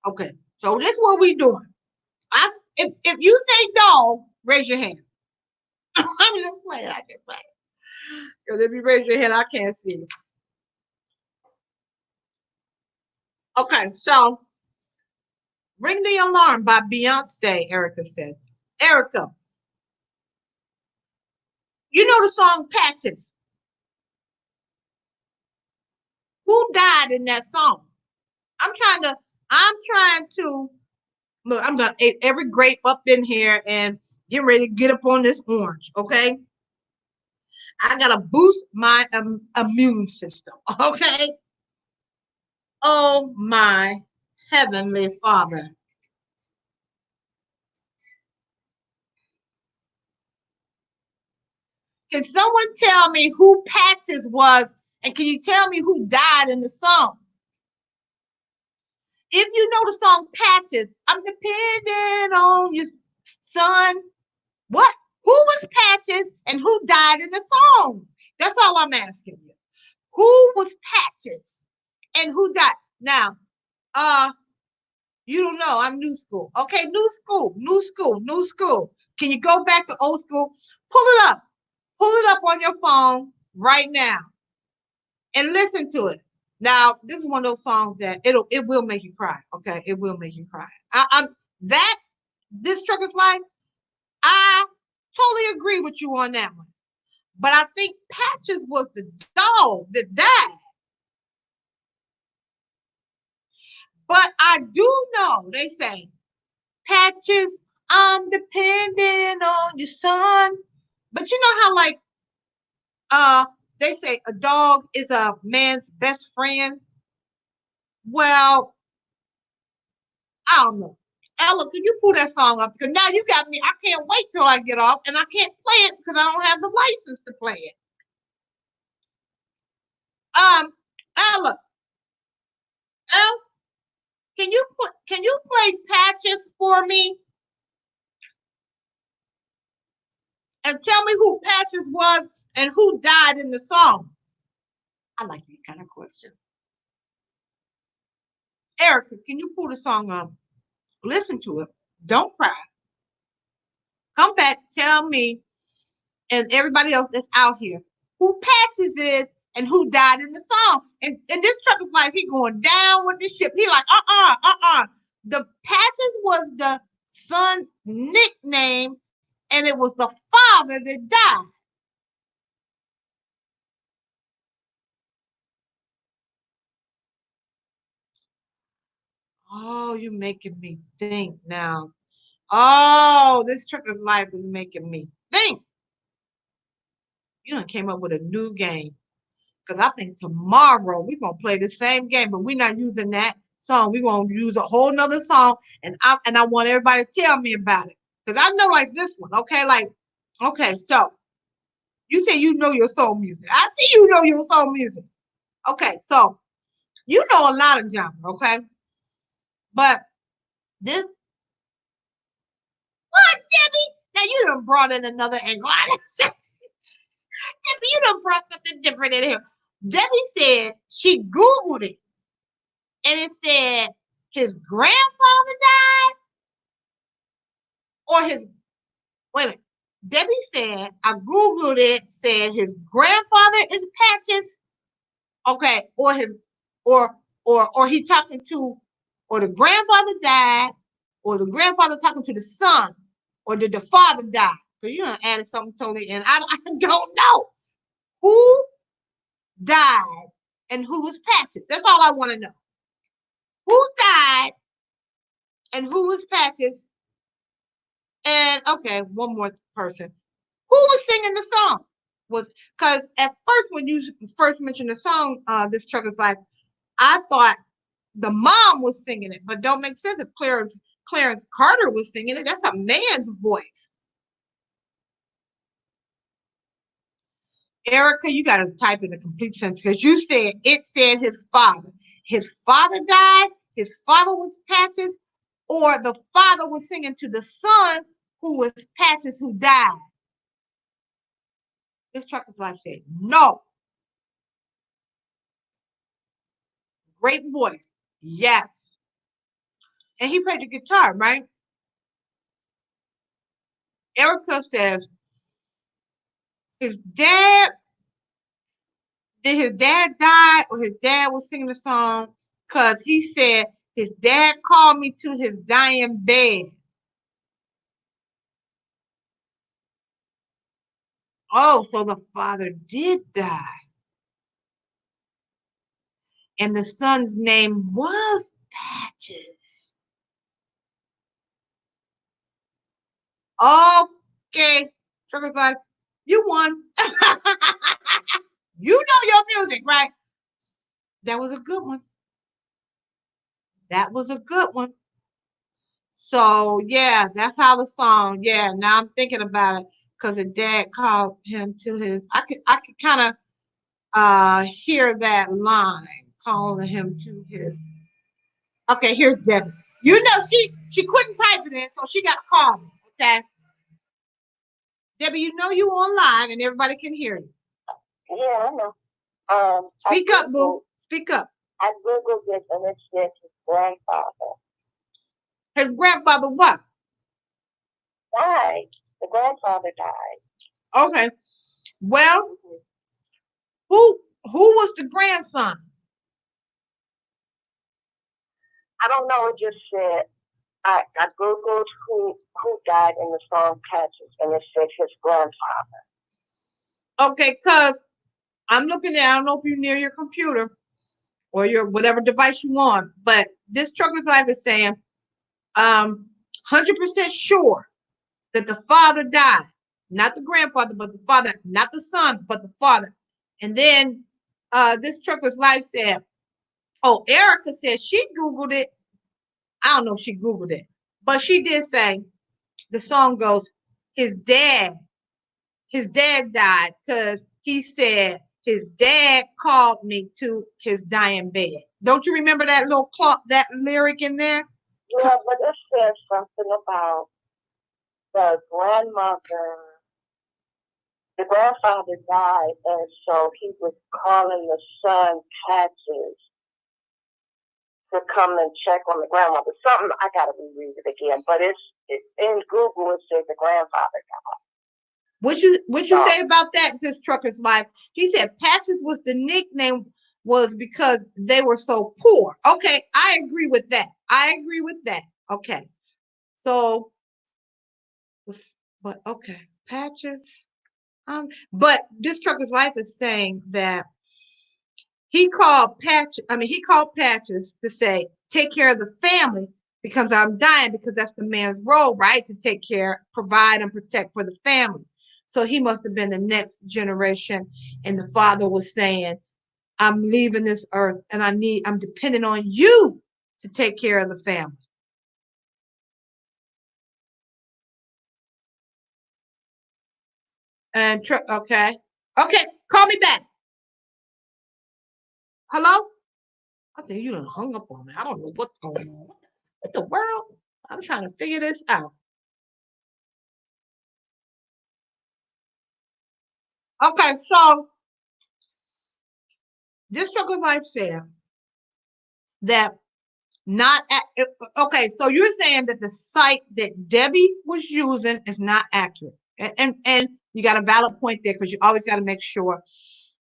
Okay, so this is what we doing. If you say dog, raise your hand. I'm just playing. I just play. Because if you raise your hand, I can't see you. Okay, so Ring the Alarm by Beyonce, Erica said. Erica, you know the song Patches. Who died in that song? I'm trying to look, I'm gonna eat every grape up in here and get ready to get up on this orange, okay? I gotta boost my immune system, okay? Oh my heavenly Father. Can someone tell me who Patches was, and can you tell me who died in the song? If you know the song Patches, I'm depending on you, son. What? Who was Patches and who died in the song? That's all I'm asking you. Who was Patches and who died? Now, you don't know. I'm new school. Okay, new school, new school, new school. Can you go back to old school? Pull it up. Pull it up on your phone right now and listen to it. Now, this is one of those songs that it will make you cry. Okay, it will make you cry. That this trucker's life. I totally agree with you on that one. But I think Patches was the dog that died. But I do know they say, Patches, I'm depending on your son. But you know how like uh they say a dog is a man's best friend? Well, I don't know. Ella, can you pull that song up? Because now you got me. I can't wait till I get off and I can't play it because I don't have the license to play it. Ella, Ella, can you play Patches for me and tell me who Patches was and who died in the song? I like these kind of questions. Erica, can you pull the song up? Listen to it. Don't cry. Come back. Tell me and everybody else that's out here who Patches is and who died in the song. And this truck is like, he going down with the ship. He like, The Patches was the son's nickname, and it was the father that died. Oh, you're making me think now. Oh, this trucker's life is making me think. You done came up with a new game. Because I think tomorrow we're going to play the same game, but we're not using that song. We're going to use a whole nother song, and I want everybody to tell me about it. Because I know like this one, okay? Like, okay, so you say you know your soul music. I see you know your soul music. Okay, so you know a lot of genre, okay? But this, what, Debbie? Now you done brought in another angle. Debbie, you done brought something different in here. Debbie said she Googled it, and it said his grandfather died or his, wait a minute. Debbie said, I Googled it, said his grandfather is Patches. Okay, or his, or he talking to, or the grandfather died, or the grandfather talking to the son, or did the father die? Because you done added something totally in. I don't know who died and who was Patches. That's all I want to know. Who died and who was Patches? And okay, one more person. Who was singing the song? Was because at first when you first mentioned the song, this trucker's life, I thought the mom was singing it, but don't make sense if Clarence Carter was singing it. That's a man's voice. Erica, you got to type in a complete sentence because you said it said his father. His father died. His father was Patches, or the father was singing to the son who was Patches who died. This trucker's life said no. Great voice. Yes. And he played the guitar, right? Erica says his dad, did his dad die or his dad was singing the song? Because he said his dad called me to his dying bed. Oh, so the father did die. And the son's name was Patches. Okay. Trucker's like, you won. You know your music, right? That was a good one. That was a good one. So yeah, that's how the song. Yeah, now I'm thinking about it because the dad called him to his. I could kind of hear that line calling him to his. Okay, here's Debbie. You know she couldn't type it in, so she got to call me. Okay, Debbie, you know you on live and everybody can hear you. Yeah, I know. Speak up, boo. Speak up. I Googled it and it said his grandfather His grandfather what? died. The grandfather died. Okay. Well, who was the grandson? I don't know. It just said I Googled who died in the song Patches, and it said his grandfather. Okay, cause I'm looking at. I don't know if you're near your computer or your whatever device you want, but this trucker's life is saying, 100% sure that the father died, not the grandfather, but the father, not the son, but the father. And then this trucker's life said, oh, Erica said she Googled it. I don't know if she Googled it, but she did say the song goes, his dad died because he said his dad called me to his dying bed. Don't you remember that little that lyric in there? Yeah, but it says something about the grandmother. The grandfather died, and so he was calling the son Patches. to come and check on the grandmother. Something I gotta reread it again, but in Google it says the grandfather died. What you say about that? This trucker's life. He said Patches was the nickname was because they were so poor. Okay, I agree with that. Okay, so, but okay, Patches. But this trucker's life is saying that he called Patches to say, take care of the family because I'm dying, because that's the man's role, right? To take care, provide, and protect for the family. So he must have been the next generation. And the father was saying, I'm leaving this earth and I'm depending on you to take care of the family. And okay. Okay, call me back. Hello? I think you done hung up on me. I don't know what's going on. What the world? I'm trying to figure this out. Okay, so this trucker's life said that not at, okay, so you're saying that the site that Debbie was using is not accurate. And you got a valid point there, because you always got to make sure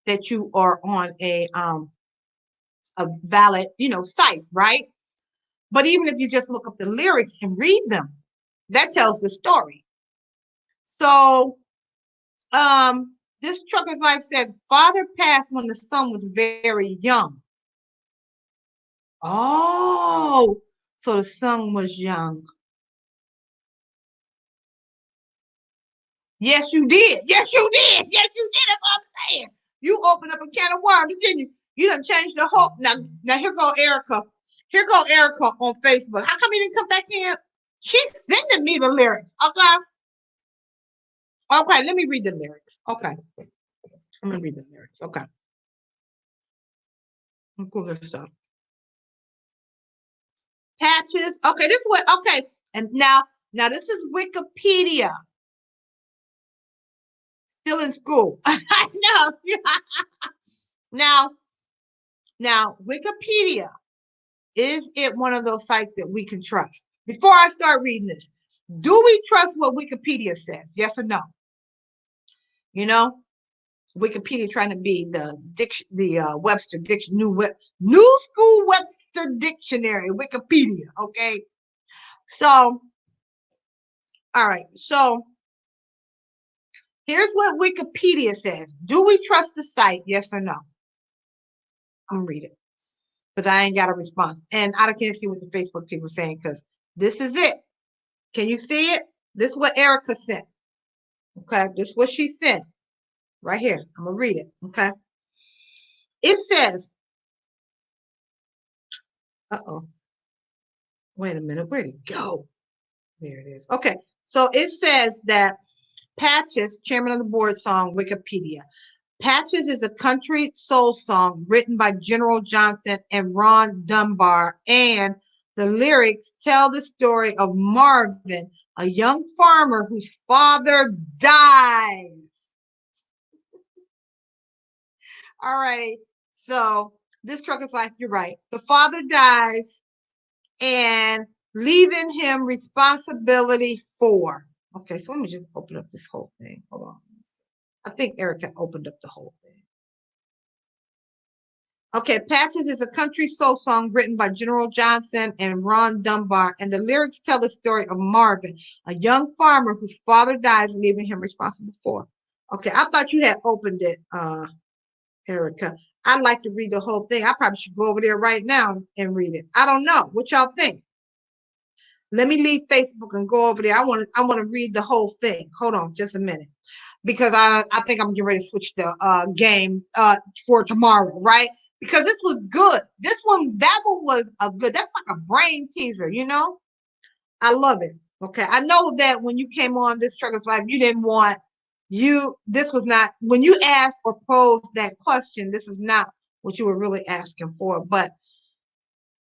that you are on a valid, site, right? But even if you just look up the lyrics and read them, that tells the story. So this trucker's life says father passed when the son was very young. Oh, so the son was young. Yes, you did. Yes, you did. Yes, you did. That's what I'm saying. You opened up a can of worms, didn't you? You done changed the whole. Now here go Erica. Here go Erica on Facebook. How come you didn't come back in? She's sending me the lyrics. Okay. Okay, let me read the lyrics. Okay. Let me read the lyrics. Okay. Let me pull this up. Patches. Okay, this is what. Okay, and now this is Wikipedia. Still in school. I know. Now Wikipedia, is it one of those sites that we can trust? Before I start reading this, do we trust what Wikipedia says? Yes or no? You know, Wikipedia trying to be the Webster dictionary, new school Webster dictionary, Wikipedia. Okay, so all right, so here's what Wikipedia says. Do we trust the site? Yes or no? I'm gonna read it because I ain't got a response, and I can't see what the Facebook people are saying, because this is it. Can you see it? This is what Erica sent. Okay, this is what she sent right here. I'm gonna read it. Okay, it says, wait a minute, where'd it go? There it is. Okay, so it says that Patches, chairman of the board, song, Wikipedia. Patches is a country soul song written by General Johnson and Ron Dunbar, and the lyrics tell the story of Marvin, a young farmer whose father dies. All right, so this trucker's like, you're right. The father dies and leaving him responsibility for. Okay, so let me just open up this whole thing. Hold on. I think Erica opened up the whole thing. Okay, Patches is a country soul song written by General Johnson and Ron Dunbar, and the lyrics tell the story of Marvin, a young farmer whose father dies, leaving him responsible for. Okay, I thought you had opened it, Erica. I'd like to read the whole thing. I probably should go over there right now and read it. I don't know. What y'all think? Let me leave Facebook and go over there. I want to read the whole thing. Hold on just a minute. Because I think I'm getting ready to switch the game for tomorrow, right? Because this was good. That one was a good. That's like a brain teaser, you know. I love it. Okay, I know that when you came on this Trucker's Life, you didn't want This was not when you asked or posed that question. This is not what you were really asking for. But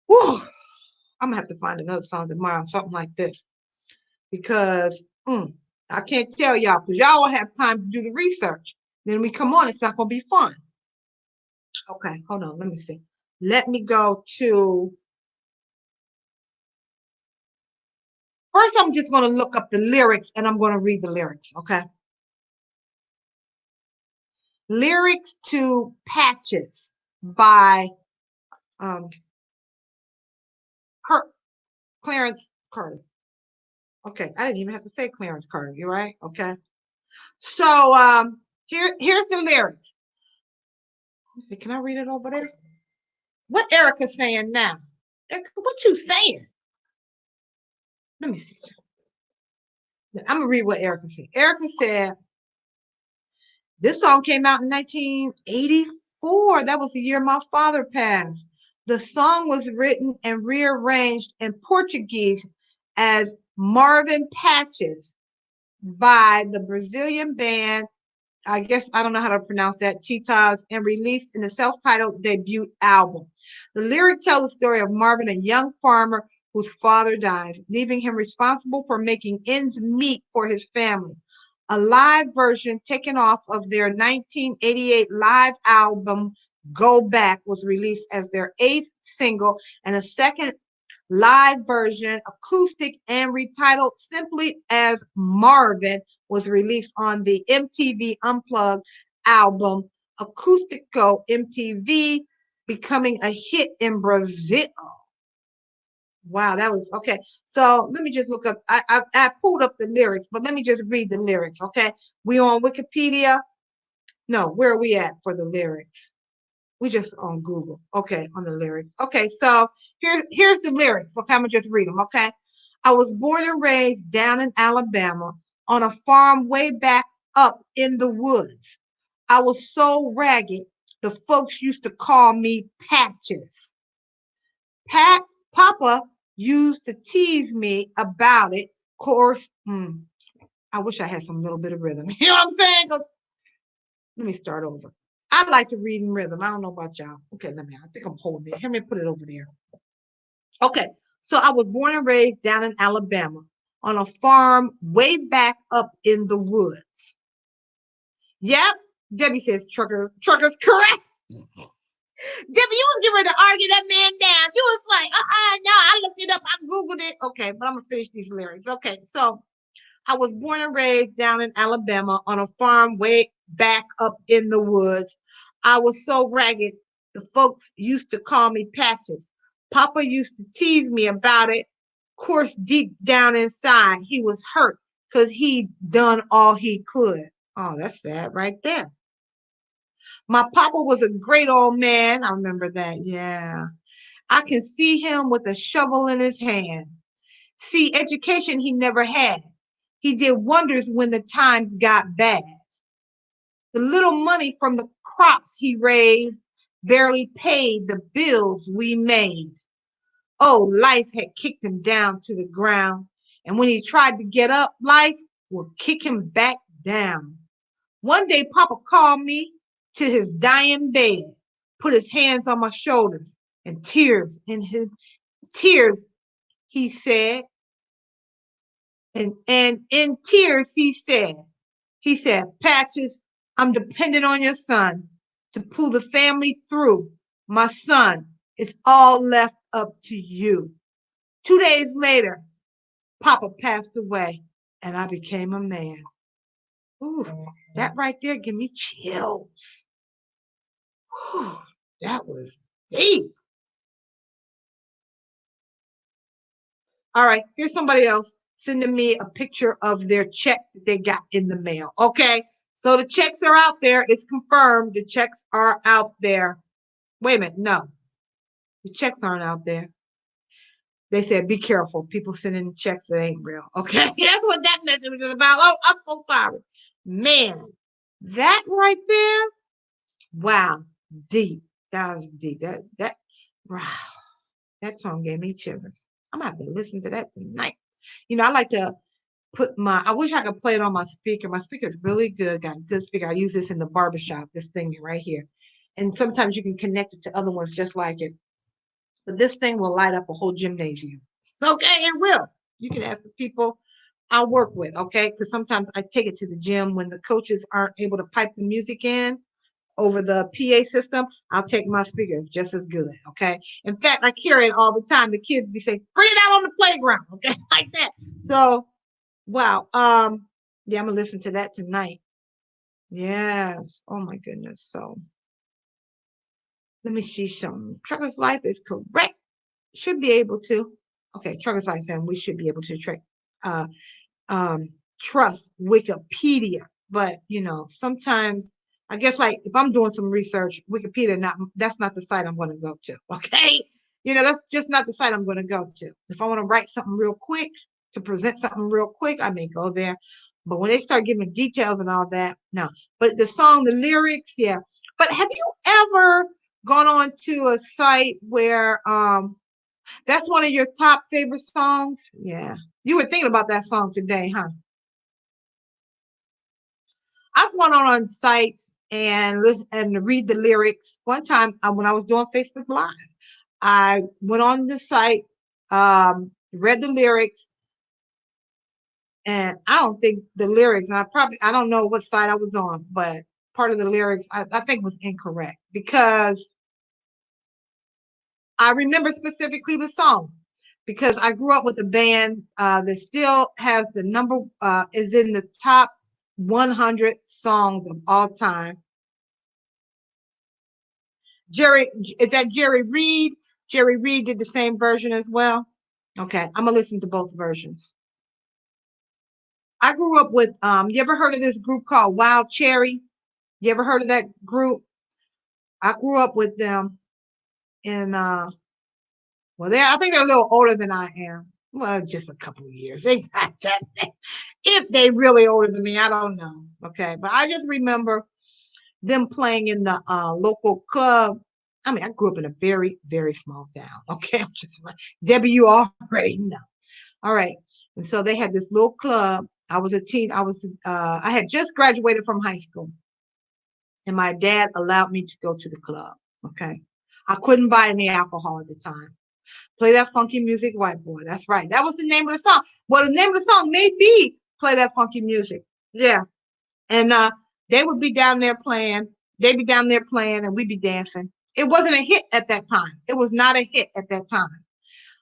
whew, I'm gonna have to find another song tomorrow, something like this, because I can't tell y'all, because y'all will have time to do the research. Then we come on, it's not gonna be fun. Okay, hold on, let me see. Let me go to First, I'm just going to look up the lyrics and I'm going to read the lyrics, okay? Lyrics to Patches by Clarence Carter. Okay, I didn't even have to say Clarence Carter. You're right. Okay. So here's the lyrics. Let's see, can I read it over there? What Erica's saying now? Erica, what you saying? Let me see. I'm gonna read what Erica said. Erica said this song came out in 1984. That was the year my father passed. The song was written and rearranged in Portuguese as Marvin Patches by the Brazilian band, I guess I don't know how to pronounce that, Titas, and released in the self-titled debut album. The lyrics tell the story of Marvin, a young farmer whose father dies, leaving him responsible for making ends meet for his family. A live version taken off of their 1988 live album, Go Back, was released as their 8th single, and a second live version, acoustic and retitled simply as Marvin, was released on the MTV Unplugged album Acústico MTV, becoming a hit in Brazil. Wow, that was okay. So let me just look up. I pulled up the lyrics, but let me just read the lyrics, okay? We on Wikipedia? No, where are we at for the lyrics? We just on Google. Okay, on the lyrics. Okay, so here's the lyrics. Okay, I'm gonna just read them. Okay, I was born and raised down in Alabama on a farm way back up in the woods. I was so ragged, the folks used to call me Patches. Pat Papa used to tease me about it. Of course, I wish I had some little bit of rhythm. You know what I'm saying? Let me start over. I like to read in rhythm. I don't know about y'all. Okay, I think I'm holding it. Let me put it over there. Okay, so I was born and raised down in Alabama on a farm way back up in the woods. Yep, Debbie says truckers correct. Debbie, you was getting ready to argue that man down. You was like, no, I looked it up, I Googled it. Okay, but I'm gonna finish these lyrics. Okay, so I was born and raised down in Alabama on a farm way back up in the woods. I was so ragged, the folks used to call me Patches. Papa used to tease me about it. Of course, deep down inside, he was hurt because he'd done all he could. Oh, that's sad right there. My papa was a great old man. I remember that. Yeah. I can see him with a shovel in his hand. See, education he never had. He did wonders when the times got bad. The little money from the crops he raised barely paid the bills we made. Oh, life had kicked him down to the ground. And when he tried to get up, life would kick him back down. One day, Papa called me to his dying bed, put his hands on my shoulders, and tears, he said, and in tears, he said, Patches, I'm dependent on your son to pull the family through. My son, it's all left up to you. 2 days later, Papa passed away and I became a man. Ooh, that right there give me chills. Whew, that was deep. All right, here's somebody else sending me a picture of their check that they got in the mail. Okay, so the checks are out there. It's confirmed. The checks are out there. Wait a minute, no, the checks aren't out there. They said, be careful. People sending checks that ain't real. Okay, that's what that message was about. Oh, I'm so sorry. Man, that right there, wow, deep. That was deep. Wow, that song gave me shivers. I'm gonna have to listen to that tonight. You know, I like to I wish I could play it on my speaker. My speaker is really good, got a good speaker. I use this in the barbershop, this thing right here. And sometimes you can connect it to other ones just like it. But this thing will light up a whole gymnasium. Okay, it will. You can ask the people I work with, okay? Because sometimes I take it to the gym when the coaches aren't able to pipe the music in. over the PA system, I'll take my speakers just as good. Okay. In fact, I carry it all the time. The kids be saying, bring it out on the playground. Okay. Like that. So, wow. Yeah, I'm gonna listen to that tonight. Yes. Oh my goodness. So let me see some. Trucker's Life is correct. Should be able to. Okay, Trucker's Life, and we should be able to uh, um, trust Wikipedia. But sometimes I guess like if I'm doing some research, Wikipedia that's not the site I'm going to go to. Okay, that's just not the site I'm going to go to. If I want to write something real quick to present something real quick, I may go there. But when they start giving details and all that, no. But the song, the lyrics, yeah. But have you ever gone on to a site where that's one of your top favorite songs? Yeah. You were thinking about that song today, huh? I've gone on sites and listen and read the lyrics. One time when I was doing Facebook Live, I went on the site, read the lyrics, and I don't think the lyrics, I don't know what site I was on, but part of the lyrics I think was incorrect because I remember specifically the song because I grew up with a band that still has is in the top 100 songs of all time. Is that Jerry Reed? Jerry Reed did the same version as well. Okay, I'm gonna listen to both versions. I grew up with you ever heard of this group called Wild Cherry? You ever heard of that group? I grew up with them in well, I think they're a little older than I am. Well, just a couple of years. They got that. If they really older than me, I don't know. Okay, but I just remember them playing in the local club. I mean, I grew up in a very, very small town. Okay, I'm just like Debbie, you already know. All right, and so they had this little club. I was a teen. I had just graduated from high school, and my dad allowed me to go to the club. Okay, I couldn't buy any alcohol at the time. Play that funky music, white boy. That's right. That was the name of the song. Well, the name of the song may be Play That Funky Music. Yeah. And they would be down there playing. They'd be down there playing and we'd be dancing. It wasn't a hit at that time. It was not a hit at that time.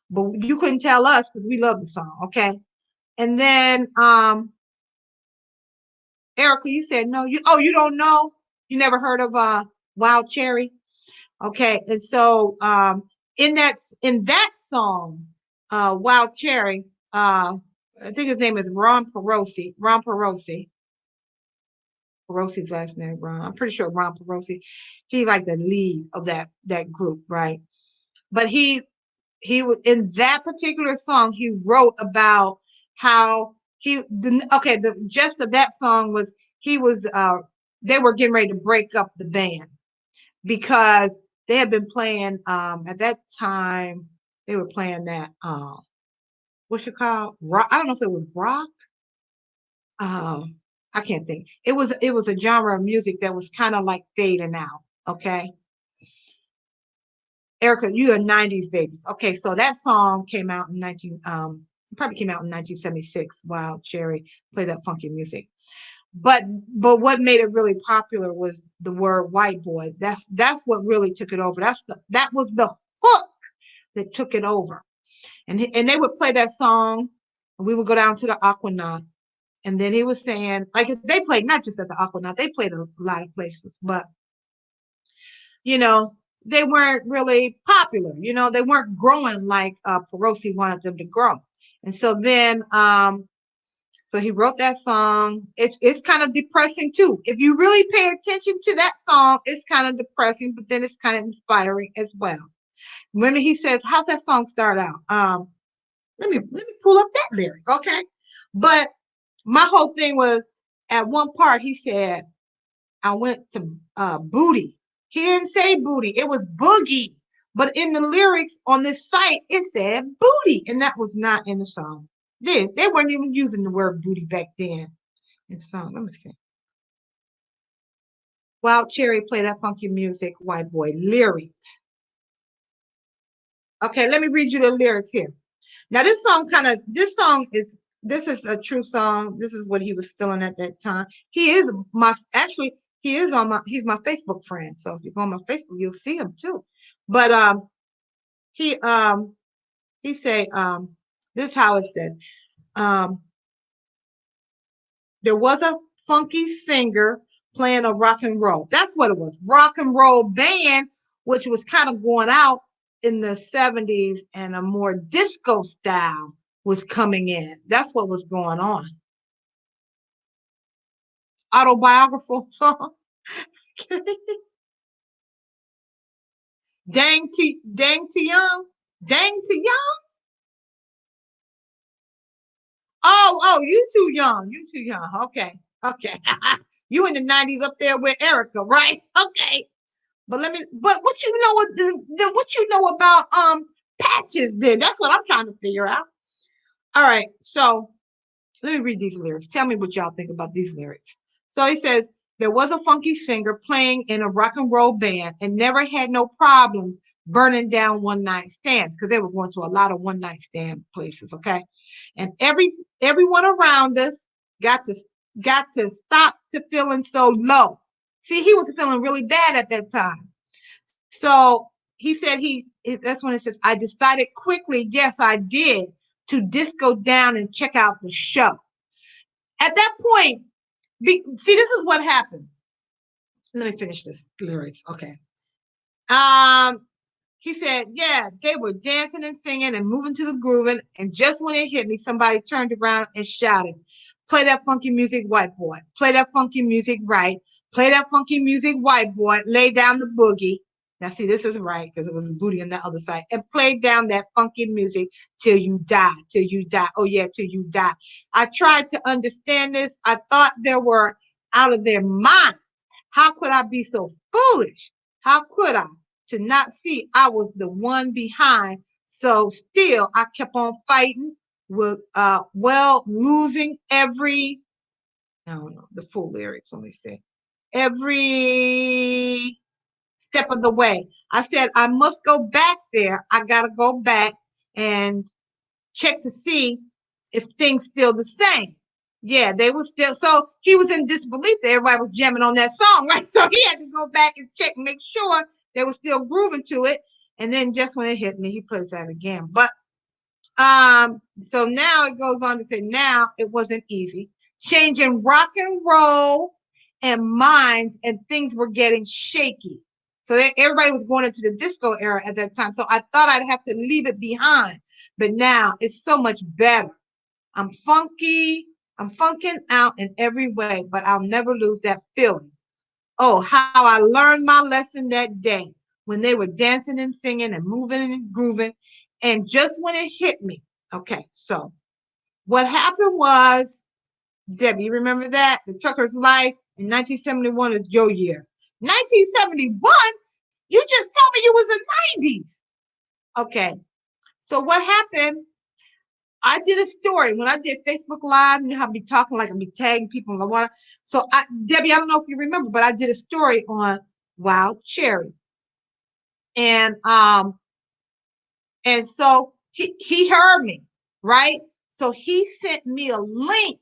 But you couldn't tell us because we loved the song. Okay. And then Erica, you said no. You don't know? You never heard of Wild Cherry? Okay. And so in that song, Wild Cherry, I think his name is Ron Perosi. Ron Perosi. Perosi's last name, Ron. I'm pretty sure Ron Perosi. He's like the lead of that group, right? But he was in that particular song. He wrote about how the gist of that song was he was they were getting ready to break up the band because they had been playing at that time they were playing that what's it called? Rock. I don't know if it was rock. I can't think. It was a genre of music that was kind of like fading out. Okay. Erica, you're a 90s babies. Okay, so that song came out in probably came out in 1976. Wild Cherry play that funky music. But what made it really popular was the word white boy. That's what really took it over. That was the hook that took it over. And they would play that song, and we would go down to the Aquanaut. And then he was saying, like they played not just at the Aquanaut, they played a lot of places, but you know, they weren't really popular. They weren't growing like Perosi wanted them to grow. And so then, so he wrote that song. It's kind of depressing too. If you really pay attention to that song, it's kind of depressing, but then it's kind of inspiring as well. When he says, "How's that song start out?" Let me pull up that lyric, okay? But my whole thing was at one part he said, I went to booty. He didn't say booty. It was boogie. But in the lyrics on this site, it said booty. And that was not in the song. They weren't even using the word booty back then in the song. Let me see. Wild Cherry play that funky music, white boy. Lyrics. Okay, let me read you the lyrics here. Now this is a true song. This is what he was feeling at that time. He is actually, He is on he's my Facebook friend. So if you go on my Facebook, you'll see him too. But he he say this is how it says. Um there was a funky singer playing a rock and roll. That's what it was. Rock and roll band, which was kind of going out in the 70s, and a more disco style was coming in. That's what was going on. Autobiographical song. Dang too young. Dang too young. Oh, you too young. You too young. Okay. Okay. You in the 90s up there with Erica, right? Okay. But what you know what you know about patches then? That's what I'm trying to figure out. All right. So let me read these lyrics. Tell me what y'all think about these lyrics. So he says, there was a funky singer playing in a rock and roll band and never had no problems burning down one night stands because they were going to a lot of one night stand places. Okay. And everyone around us got to got to stop to feeling so low. See, he was feeling really bad at that time. So he said that's when it says, I decided quickly, yes, I did, to disco down and check out the show. At that point, see, this is what happened. Let me finish this lyrics. Okay. Um, he said, yeah, they were dancing and singing and moving to the grooving. And just when it hit me, somebody turned around and shouted, play that funky music, white boy. Play that funky music, right. Play that funky music, white boy. Lay down the boogie. Now, see, this is right because it was booty on the other side. And play down that funky music till you die, till you die. Oh, yeah, till you die. I tried to understand this. I thought they were out of their mind. How could I be so foolish? How could I? To not see I was the one behind. So still I kept on fighting with losing every I don't know the full lyrics, let me see. Every step of the way. I said I must go back there. I gotta go back and check to see if things still the same. Yeah, they were still. So he was in disbelief that everybody was jamming on that song, right? So he had to go back and check, make sure they were still grooving to it. And then just when it hit me, he plays that again. But so now it goes on to say, now it wasn't easy. Changing rock and roll and minds, and things were getting shaky. So everybody was going into the disco era at that time. So I thought I'd have to leave it behind. But now it's so much better. I'm funky. I'm funking out in every way, but I'll never lose that feeling. Oh, how I learned my lesson that day when they were dancing and singing and moving and grooving. And just when it hit me, okay, so what happened was, Debbie, you remember that? The Trucker's Life in 1971 is your year. 1971? You just told me you was in the 90s. Okay, so what happened? I did a story when I did Facebook Live. You know how I be talking like I be tagging people in the water. So Debbie, I don't know if you remember, but I did a story on Wild Cherry, and so he heard me, right? So he sent me a link,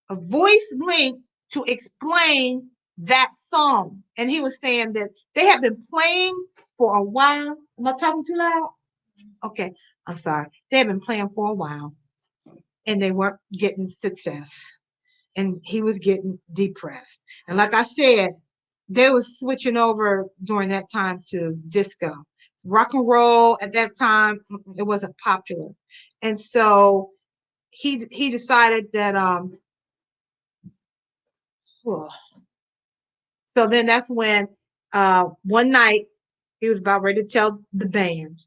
a voice link to explain that song, and he was saying that they have been playing for a while. Am I talking too loud? Okay, I'm sorry. They have been playing for a while, and they weren't getting success. And he was getting depressed. And like I said, they were switching over during that time to disco. Rock and roll at that time, it wasn't popular. And so he decided that well, so then that's when one night he was about ready to tell the band,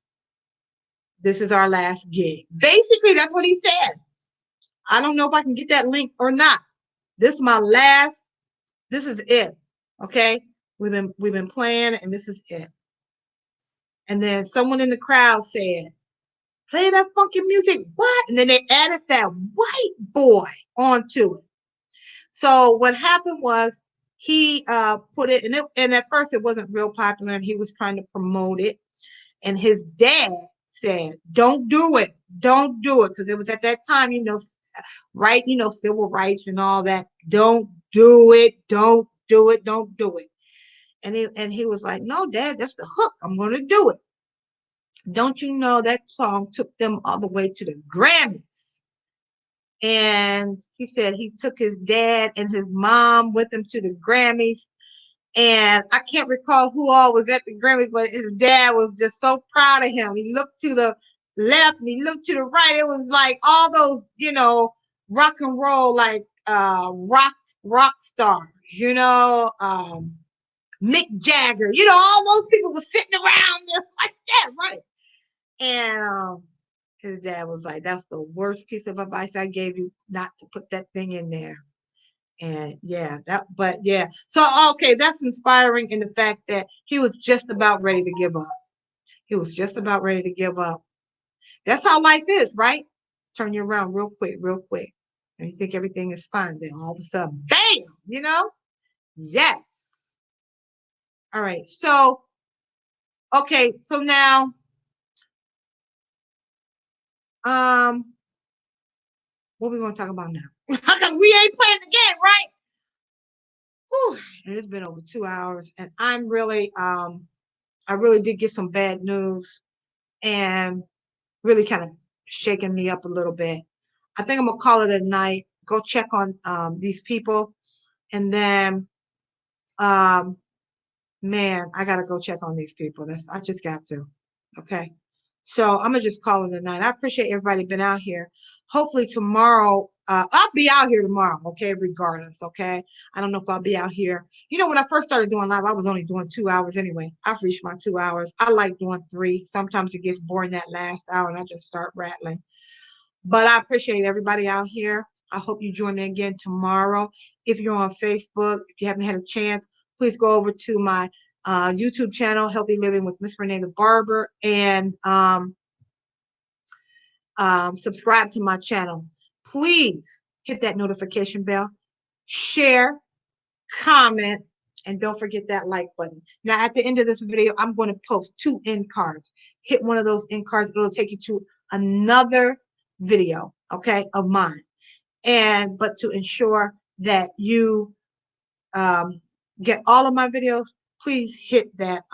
this is our last gig. Basically, that's what he said. I don't know if I can get that link or not. This is my last. This is it. Okay. We've been playing, and this is it. And then someone in the crowd said, play that funky music. What? And then they added that white boy onto it. So what happened was he put it, and at first it wasn't real popular, and he was trying to promote it. And his dad said, don't do it. Don't do it. Because it was at that time, right, civil rights and all that. Don't do it. Don't do it, don't do it. And he was like, no, Dad, that's the hook. I'm going to do it. Don't you know that song took them all the way to the Grammys? And he said he took his dad and his mom with him to the Grammys. And I can't recall who all was at the Grammys, but his dad was just so proud of him. He looked to the left and he looked to the right. It was like all those, rock and roll, like rock stars, Mick Jagger, all those people were sitting around there like that, right? And his dad was like, that's the worst piece of advice I gave you, not to put that thing in there. And yeah. So, okay, that's inspiring in the fact that he was just about ready to give up. He was just about ready to give up. That's how life is, right? Turn you around real quick, real quick. And you think everything is fine. Then all of a sudden, bam, Yes. All right. So, okay. So now, what are we going to talk about now? Because we ain't playing the game, right? Whew. And it's been over 2 hours, and I really did get some bad news, and really kind of shaking me up a little bit. I think I'm gonna call it a night. Go check on these people, and then man, I gotta go check on these people. I just got to. Okay. So I'm gonna just call it a night. I appreciate everybody been out here. Hopefully tomorrow, I'll be out here tomorrow, okay, regardless, okay? I don't know if I'll be out here. When I first started doing live, I was only doing 2 hours anyway. I've reached my 2 hours. I like doing 3. Sometimes it gets boring that last hour and I just start rattling. But I appreciate everybody out here. I hope you join me again tomorrow. If you're on Facebook, if you haven't had a chance, please go over to my YouTube channel, Healthy Living with Miss Renee the Barber, and subscribe to my channel. Please hit that notification bell, share, comment, and don't forget that like button. Now, at the end of this video, I'm going to post 2 end cards. Hit one of those end cards. It'll take you to another video, okay, of mine. But to ensure that you get all of my videos, please hit that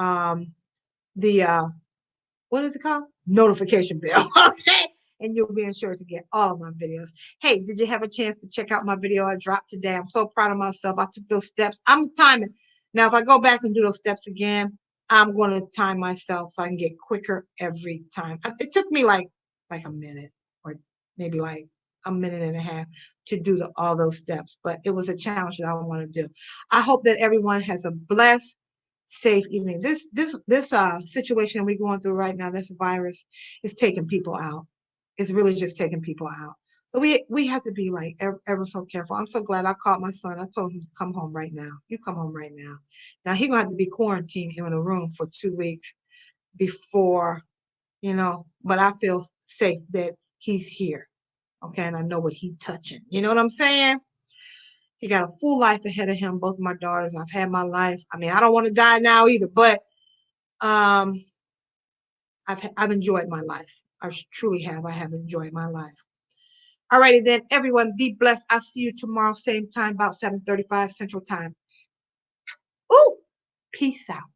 what is it called? Notification bell. Okay. And you'll be ensured to get all of my videos. Hey, did you have a chance to check out my video I dropped today? I'm so proud of myself. I took those steps. I'm timing. Now, if I go back and do those steps again, I'm going to time myself so I can get quicker every time. It took me like a minute, or maybe like a minute and a half to do all those steps, but it was a challenge that I want to do. I hope that everyone has a blessed, safe evening. This situation we're going through right now, this virus, is taking people out. It's really just taking people out. So we have to be like ever so careful. I'm so glad I called my son. I told him to come home right now. You come home right now. Now he's gonna have to be quarantined in a room for 2 weeks before, but I feel safe that he's here. Okay, and I know what he's touching. You know what I'm saying? He got a full life ahead of him. Both of my daughters. I've had my life. I mean, I don't want to die now either, but I've enjoyed my life. I truly have. I have enjoyed my life. All righty then, everyone, be blessed. I'll see you tomorrow, same time, about 7:35 Central Time. Ooh, peace out.